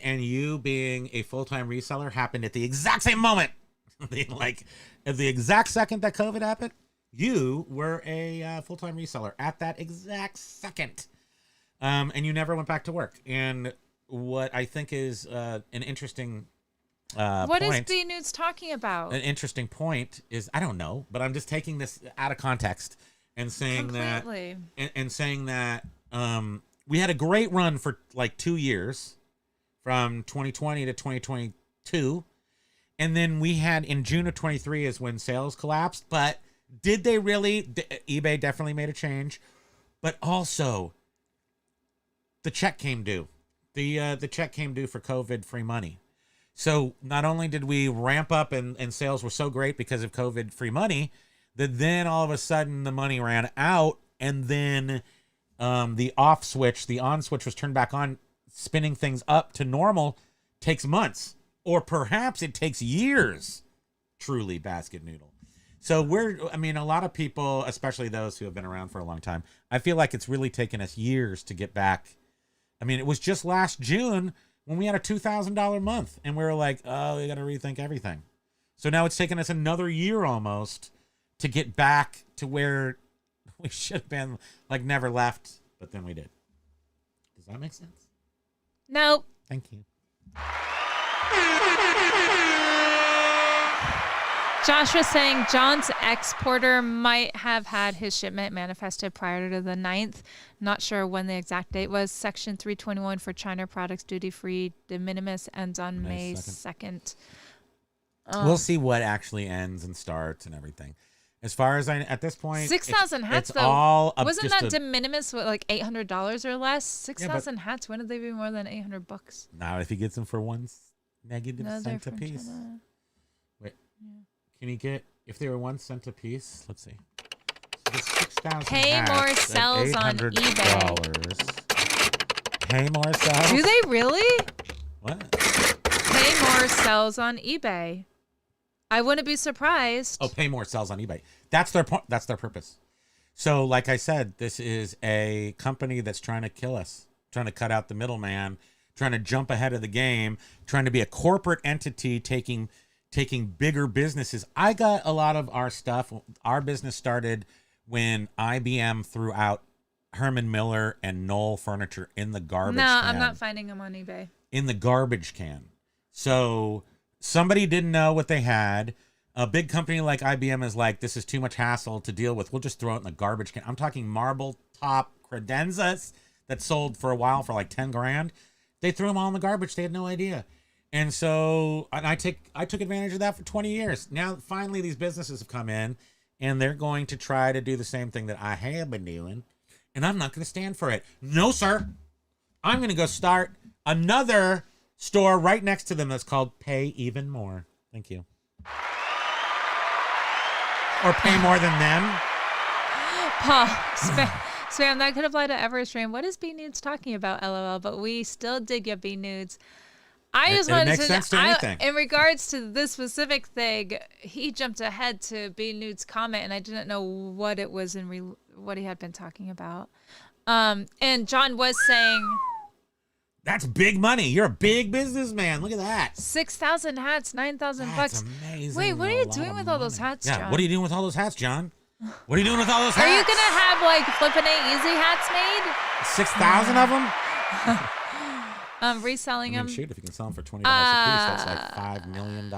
and you being a full-time reseller happened at the exact same moment. Like at the exact second that COVID happened, you were a full-time reseller at that exact second. And you never went back to work. And what I think is an interesting what is B Nudes talking about? An interesting point is, I don't know, but I'm just taking this out of context and saying Completely. that we had a great run for like 2 years from 2020 to 2022. And then we had in June of 23 is when sales collapsed. But did they really? eBay definitely made a change. But also, the check came due. The check came due for COVID free money. So not only did we ramp up and sales were so great because of COVID free money, that then all of a sudden the money ran out, and then the on switch was turned back on, spinning things up to normal takes months, or perhaps it takes years. Truly, basket noodle. So a lot of people, especially those who have been around for a long time, I feel like it's really taken us years to get back. I mean, it was just last June when we had a $2,000 month, and we were like, oh, we got to rethink everything. So now it's taken us another year almost to get back to where we should have been, like never left, but then we did. Does that make sense? Nope. Thank you. Josh was saying John's exporter might have had his shipment manifested prior to the 9th. Not sure when the exact date was. Section 321 for China products duty-free de minimis ends on May 2nd. We'll see what actually ends and starts and everything. As far as at this point, 6,000 hats, it's though. all Wasn't that de minimis, like $800 or less? 6,000 hats. When did they be more than $800? Now, if he gets them for one negative No, cent they're a from piece. China. Wait, can you get, if they were 1 cent a piece? Let's see. So 6,000 Pay hats more at sells on $800. Pay more sells? Do they really? What? Pay more sells on eBay. I wouldn't be surprised. Oh, pay more sells on eBay. That's their point. That's their purpose. So, like I said, this is a company that's trying to kill us, trying to cut out the middleman, trying to jump ahead of the game, trying to be a corporate entity, taking bigger businesses. I got a lot of our stuff. Our business started when IBM threw out Herman Miller and Knoll furniture in the garbage can. No, I'm not finding them on eBay. In the garbage can. So somebody didn't know what they had. A big company like IBM is like, this is too much hassle to deal with. We'll just throw it in the garbage can. I'm talking marble top credenzas that sold for a while for like 10 grand. They threw them all in the garbage. They had no idea. And so I took advantage of that for 20 years. Now, finally, these businesses have come in, and they're going to try to do the same thing that I have been doing, and I'm not going to stand for it. No, sir. I'm going to go start another store right next to them that's called Pay Even More. Thank you. Or pay more than them. Paul, spam, that could apply to Everstream. What is B Nudes talking about, LOL? But we still did get B Nudes. I just wanted makes sense to anything. In regards to this specific thing, he jumped ahead to B Nudes' comment, and I didn't know what it was what he had been talking about. And John was saying, that's big money. You're a big businessman. Look at that. 6,000 hats, $9,000 That's bucks. amazing. Wait, what are you doing with all those hats, Yeah, John? what are you doing with all those hats, John? What are you doing with all those hats? Are you gonna have like flippin' easy hats made? 6,000 of them? Reselling them. Shoot, if you can sell them for $20 a piece, that's like $5 million.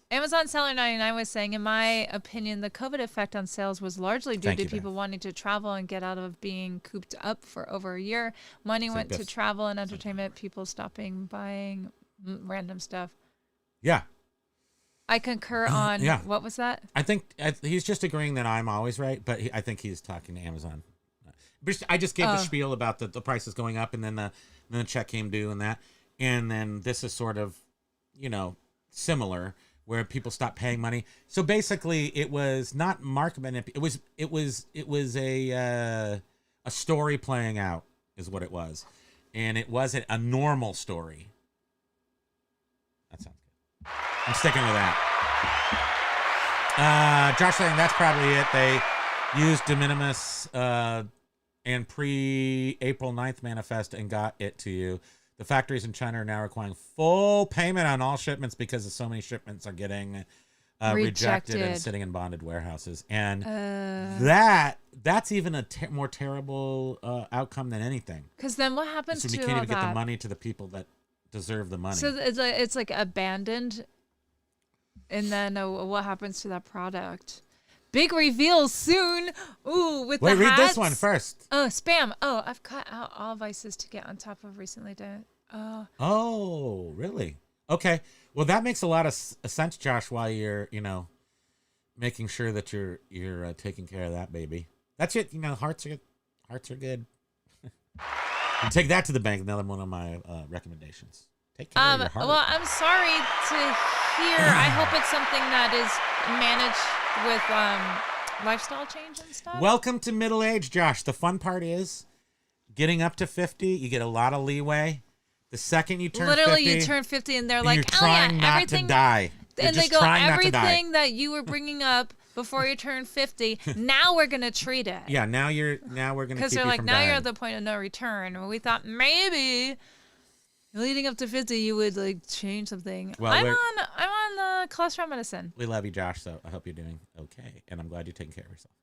Amazon Seller 99 was saying, in my opinion, the COVID effect on sales was largely due Thank to you, people wanting to travel and get out of being cooped up for over a year. Money went to travel and entertainment, people stopping buying random stuff. Yeah. I concur on, yeah. What was that? I think he's just agreeing that I'm always right, but I think he's talking to Amazon. I just gave the spiel about the prices going up, and then the check came due and that. And then this is sort of, similar, where people stop paying money. So basically, it was not market manipulation. It was a story playing out, is what it was, and it wasn't a normal story. That sounds good. I'm sticking with that. Josh saying that's probably it. They used de minimis and pre-April 9th manifest and got it to you. The factories in China are now requiring full payment on all shipments because of so many shipments are getting rejected and sitting in bonded warehouses. And that's even a more terrible outcome than anything. Because then what happens to all that? So you can't even get the money to the people that deserve the money. So it's like abandoned. And then what happens to that product? Big reveal soon. Ooh, with the hats. Wait, read this one first. Oh, spam. Oh, I've cut out all vices to get on top of recently done. Oh, really? Okay. Well, that makes a lot of sense, Josh, while you're, making sure that you're taking care of that baby. That's it. Hearts are good. And take that to the bank. Another one of my recommendations. Take care of your heart. Well, I'm sorry to hear. I hope it's something that is managed with lifestyle change and stuff. Welcome to middle age, Josh. The fun part is getting up to 50. You get a lot of leeway. The second you turn 50, you turn 50 and they're like, you're trying not everything. to die. You're And they just go, trying not to die. everything that you were bringing up before you turned 50, now we're going to treat it. Yeah, now we're going to keep Because they're you like, from now dying. you're at the point of no return. And we thought maybe leading up to 50, you would like change something. Well, I'm on cholesterol medicine. We love you, Josh, so I hope you're doing okay. And I'm glad you're taking care of yourself.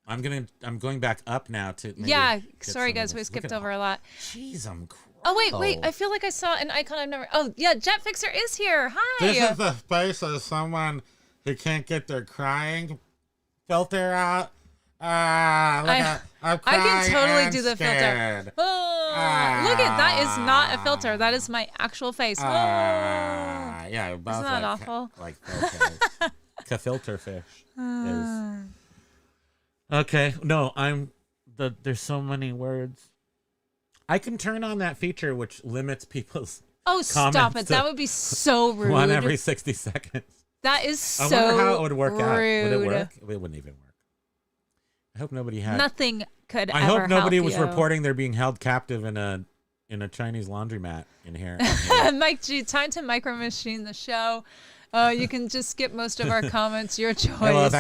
I'm going back up now to Sorry guys, we skipped over a lot. Jeez, I'm crying. Oh wait, I feel like I saw an icon I've never. Oh yeah, Jet Fixer is here. Hi. This is the face of someone who can't get their crying filter out. I'm I crying can totally and do the scared. filter. Oh, look at that is not a filter. That is my actual face. Yeah, Isn't that awful? Like filters. Filter fish is. Okay, no, there's so many words. I can turn on that feature which limits people's Stop comments it. That would be so rude. one every 60 seconds. That is so I wonder how it would work out. Would it rude. work? It wouldn't even work. I hope nobody had. Nothing could I ever hope nobody help was you. reporting they're being held captive in a Chinese laundromat in here. Mike G, time to micro machine the show. You can just skip most of our comments. Your choice. Don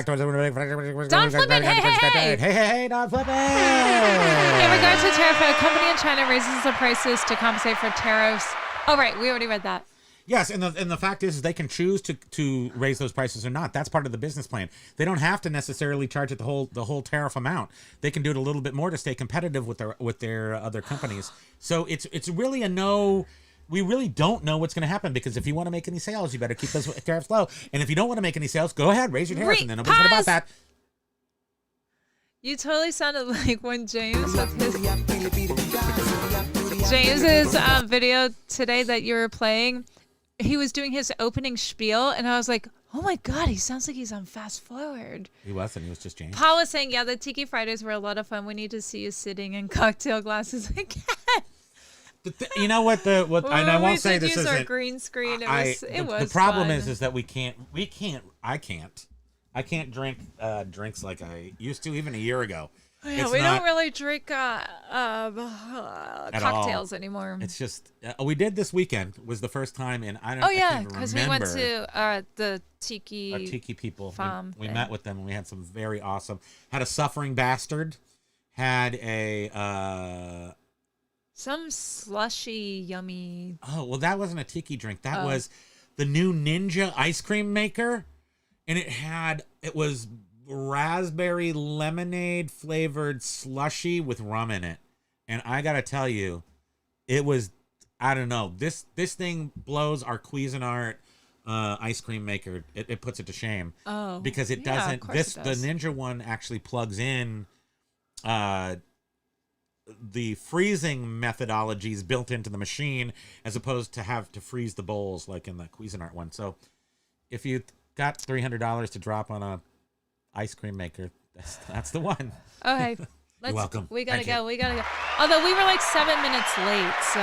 Flippin', hey, Don Flippin'! In regards to tariff, a company in China raises the prices to compensate for tariffs. Oh, right. We already read that. Yes, and the fact is they can choose to raise those prices or not. That's part of the business plan. They don't have to necessarily charge it the whole tariff amount. They can do it a little bit more to stay competitive with their other companies. So it's really a no. We really don't know what's going to happen because if you want to make any sales, you better keep those tariffs low. And if you don't want to make any sales, go ahead, raise your tariff, and then nobody's going to about that. You totally sounded like when James with James's video today that you were playing. He was doing his opening spiel, and I was like, oh my God, he sounds like he's on Fast Forward. He wasn't. He was just James. Paul was saying, yeah, the Tiki Fridays were a lot of fun. We need to see you sitting in cocktail glasses again. You know what? And I won't say this isn't. Our isn't. green screen. The problem is that I can't drink drinks like I used to even a year ago. Yeah, we don't really drink cocktails all. anymore. It's just we did this weekend was the first time, and I don't. Oh yeah, because we went to the Tiki. Our Tiki people. We thing. met with them, and we had some very awesome. Had a suffering bastard. Had a. Some slushy, yummy. Oh well, that wasn't a tiki drink. That was the new Ninja ice cream maker, and it was raspberry lemonade flavored slushy with rum in it. And I gotta tell you, it was, I don't know, this thing blows our Cuisinart ice cream maker. It puts it to shame. Oh, because it yeah, doesn't. of course The it does. Ninja one actually plugs in. The freezing methodologies built into the machine as opposed to have to freeze the bowls like in the Cuisinart one. So if you got $300 to drop on a ice cream maker, that's the one. Okay. You're welcome. We gotta Thank go. We gotta go. Although we were like 7 minutes late, so.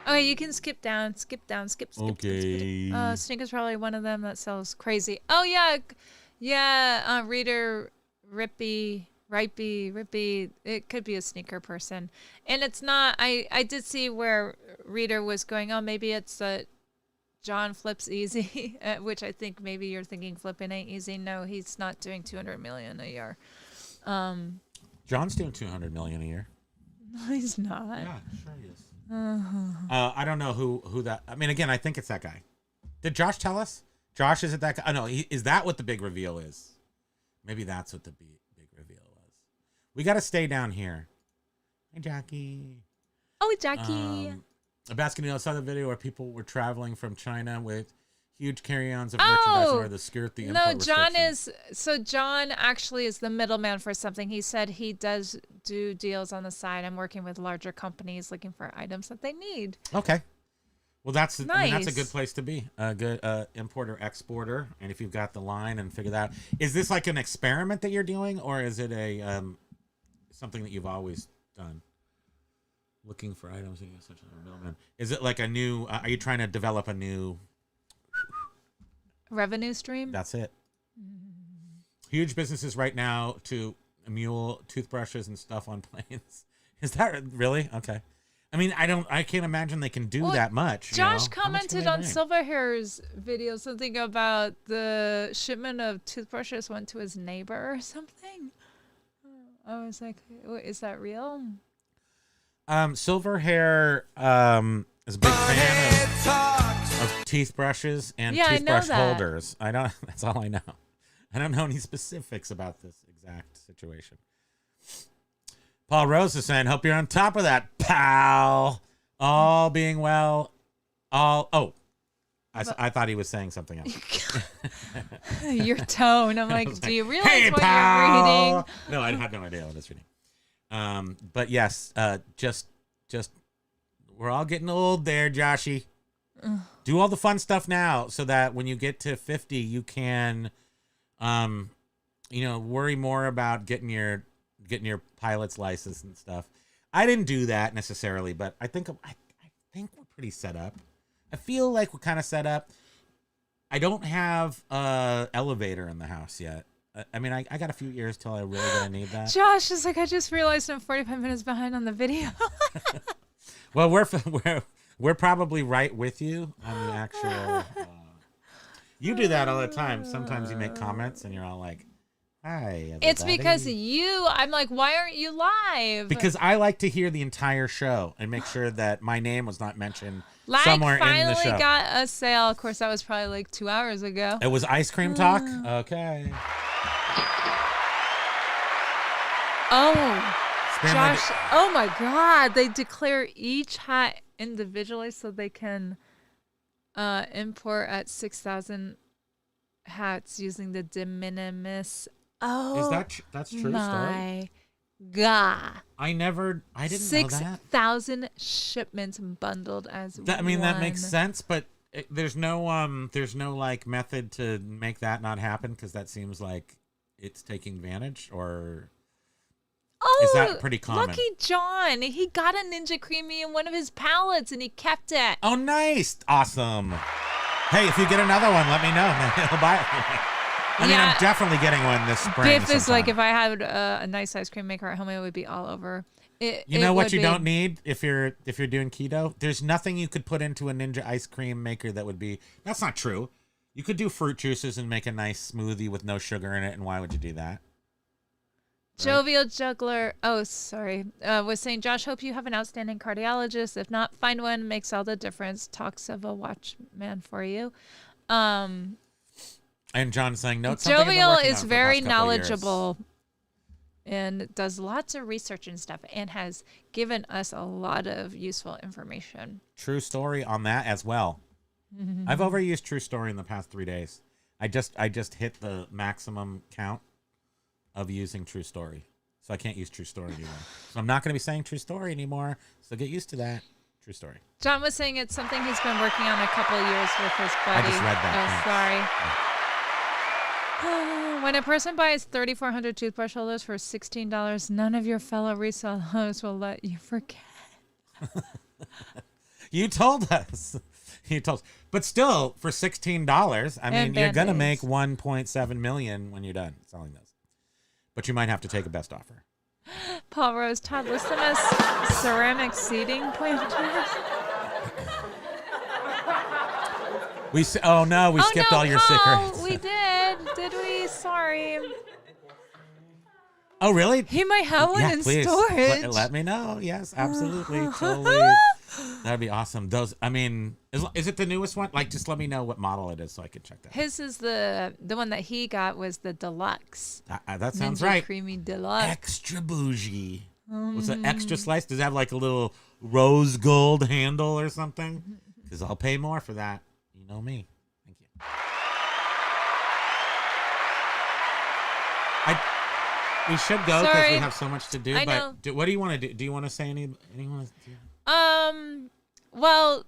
Okay, you can skip down. Okay. Sneaker's probably one of them that sells crazy. Oh yeah. Reader Rippy. It could be a sneaker person, and it's not. I did see where Reader was going. Oh, maybe it's John flips easy, which I think maybe you're thinking flipping ain't easy. No, he's not doing 200 million a year. John's doing 200 million a year. No, he's not. Yeah, sure he is. I don't know who that. I mean, again, I think it's that guy. Did Josh tell us? Josh, is it that guy? Oh no, is that what the big reveal is? Maybe that's what the big reveal was. We got to stay down here. Hey, Jackie. Oh, Jackie. A Baskin saw the video where people were traveling from China with huge carry-ons of merchandise or the skirt the import restrictions? John actually is the middleman for something. He said he does do deals on the side. I'm working with larger companies looking for items that they need. Okay. Well, that's nice. I mean, that's a good place to be. A good importer exporter, and if you've got the line and figure that out, is this like an experiment that you're doing, or is it a something that you've always done? Looking for items, such a middleman. Is it like a new? Are you trying to develop a new revenue stream? That's it. Huge businesses right now to mule toothbrushes and stuff on planes. Is that really okay? I mean, I can't imagine they can do that much. Josh commented on Silverhair's video something about the shipment of toothbrushes went to his neighbor or something. I was like, is that real? Silverhair is a big fan of teeth brushes and toothbrush holders. I don't. That's all I know. I don't know any specifics about this exact situation. Paul Rose is saying, "Hope you're on top of that, pal. All being well. I thought he was saying something else. Your tone. I'm like, do you realize hey, what pal! you're reading? No, I had no idea what I was reading. But yes, just we're all getting old there, Joshy. Do all the fun stuff now so that when you get to 50, you can, worry more about getting your pilot's license and stuff. I didn't do that necessarily, but I think we're pretty set up. I feel like we're kind of set up. I don't have a elevator in the house yet. I mean, I got a few years till I really gonna need that. Josh is like, I just realized I'm 45 minutes behind on the video. Well, we're probably right with you on the actual. You do that all the time. Sometimes you make comments and you're all like, "Hi, everybody." It's because I'm like, why aren't you live? Because I like to hear the entire show and make sure that my name was not mentioned somewhere in the show. Finally got a sale. Of course, that was probably like 2 hours ago. It was ice cream talk? Okay. Oh, Josh. Oh, my God. They declare each hat individually so they can import at 6,000 hats using the de minimis. Oh, that's true my God. I didn't know that. 6,000 shipments bundled as one. I mean, that makes sense, but there's no like method to make that not happen because that seems like it's taking advantage, or is that pretty common? Lucky John. He got a Ninja Creamy in one of his pallets and he kept it. Oh, nice. Awesome. Hey, if you get another one, let me know. I'll buy it for you. I mean, I'm definitely getting one this spring. Biff is like, if I had a nice ice cream maker at home, it would be all over. You know what you don't need if you're doing keto? There's nothing you could put into a Ninja ice cream maker that would be. That's not true. You could do fruit juices and make a nice smoothie with no sugar in it, and why would you do that? Right? Jovial Juggler, was saying, Josh, hope you have an outstanding cardiologist. If not, find one. Makes all the difference. Talks of a watchman for you. And John's saying, no, Jovial is very knowledgeable and does lots of research and stuff and has given us a lot of useful information. True story on that as well. I've overused True Story in the past 3 days. I just hit the maximum count of using True Story. So I can't use True Story anymore. So I'm not going to be saying True Story anymore. So get used to that. True Story. John was saying it's something he's been working on a couple of years with his buddy. I just read that. Oh, sorry. When a person buys 3,400 toothbrush holders for $16, none of your fellow resellers will let you forget. You told us. But still, for $16, I mean, you're going to make $1.7 million when you're done selling those. But you might have to take a best offer. Paul Rose, Todd, list them as ceramic seating planters. We skipped all your secrets. We did. Did we? Sorry. Oh, really? He might have one in please. storage. Let me know. Yes, absolutely. Totally. That'd be awesome. Those, I mean, is it the newest one? Like, just let me know what model it is so I can check that. His is the one that he got was the deluxe. That sounds Ninja right. Creamy Deluxe. Extra bougie. What's an extra slice? Does it have like a little rose gold handle or something? Because I'll pay more for that. You know me. Thank you. We should go because Sorry. we have so much to do. I but know. what do you want to do? Do you want to say anyone? Well,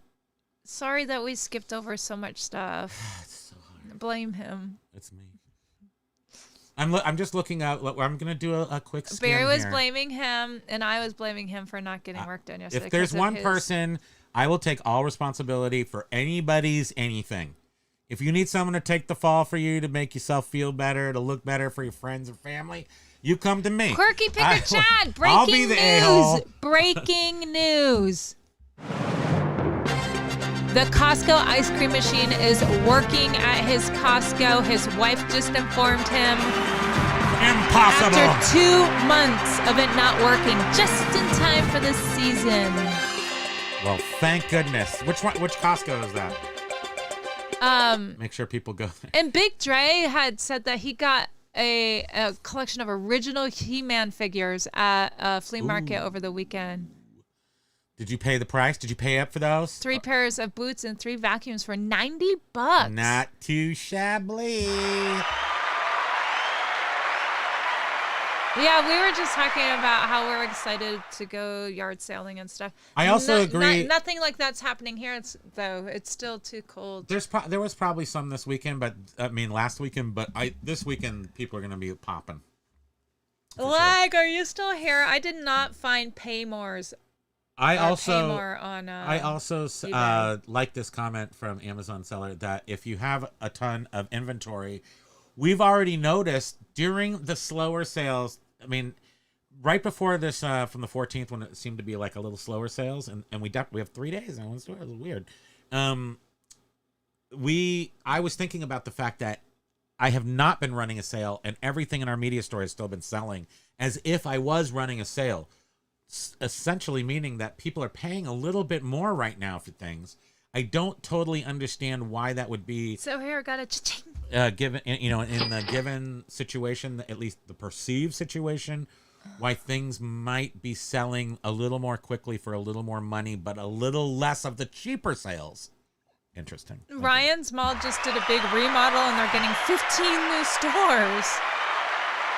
sorry that we skipped over so much stuff. It's so hard. Blame him. It's me. I'm just looking out. I'm gonna do a quick skim Barry was here. blaming him, and I was blaming him for not getting work done yesterday. If there's 'cause of one his- person, I will take all responsibility for anybody's anything. If you need someone to take the fall for you to make yourself feel better, to look better for your friends or family, you come to me. Quirky Picker Chad, I'll breaking be the news! a-hole. Breaking news! The Costco ice cream machine is working at his Costco. His wife just informed him. Impossible. After 2 months of it not working, just in time for the season. Well, thank goodness. Which Costco is that? Make sure people go there. And Big Dre had said that he got a collection of original He-Man figures at a flea market over the weekend. Did you pay the price? Did you pay up for those? 3 pairs of boots and 3 vacuums for $90. Not too shabby. Yeah, we were just talking about how we're excited to go yard sailing and stuff. I also agree. Nothing like that's happening here, though. It's still too cold. There was probably some this weekend, but last weekend. But this weekend people are going to be popping. Like, are you still here? I did not find Paymores. I also eBay. like this comment from Amazon seller that if you have a ton of inventory, we've already noticed during the slower sales. I mean, right before this, from the 14th, when it seemed to be like a little slower sales, and we have 3 days. And it was weird. I was thinking about the fact that I have not been running a sale, and everything in our media store has still been selling as if I was running a sale. Essentially meaning that people are paying a little bit more right now for things. I don't totally understand why that would be. So here, I got a cha-ching. Given in the given situation, at least the perceived situation, why things might be selling a little more quickly for a little more money, but a little less of the cheaper sales. Interesting. Ryan's Mall just did a big remodel, and they're getting 15 new stores.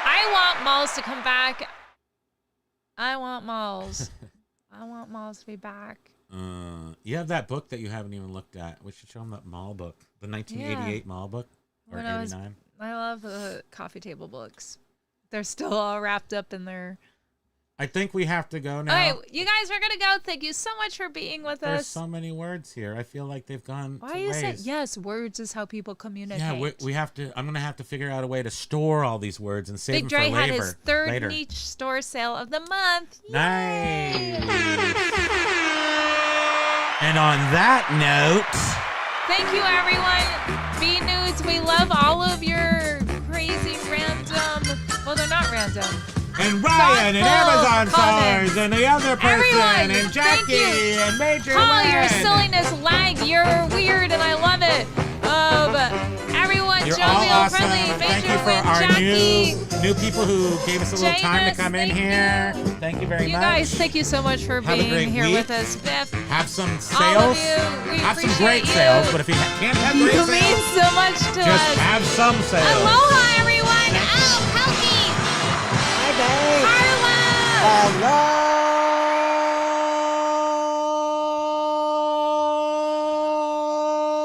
I want malls to come back. I want malls. I want malls to be back. You have that book that you haven't even looked at. We should show them that mall book, the 1988 mall book, or 89. I love the coffee table books. They're still all wrapped up in their. I think we have to go now. All right, you guys are gonna go. Thank you so much for being with There's us. so many words here. I feel like they've gone. Why to you say waste. yes? Words is how people communicate. Yeah, we have to. I'm gonna have to figure out a way to store all these words and save Big them Dre for had later. his third later. niche store sale of the month. Nice. And on that note, Thank you, everyone. Be Nudes. We love all of your crazy random. Well, they're not random. and Ryan and Thoughtful Amazon comments. stars and the other person Everyone, and thank Jackie you. and Major Paul, your Len. silliness, lag. You're weird, and I love it. Everyone, You're all jovial, awesome. friendly, Thank Major you for Len, our Jackie. new people who gave us a little time to Janus, come in thank here. you. Thank you very You much. guys, thank you so much for Have a great being here week. with us. Biff, Have some all of sales. you, we Have some appreciate great you. sales, but if you can't have great You mean sales, so much to just us. have some sales. Aloha, everyone. Oh, Pokey. Hi, babe. Carla.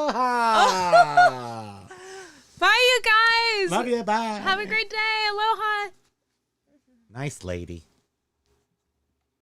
Aloha. Bye, you guys. Love you. Bye. Have a great day. Aloha. Nice lady.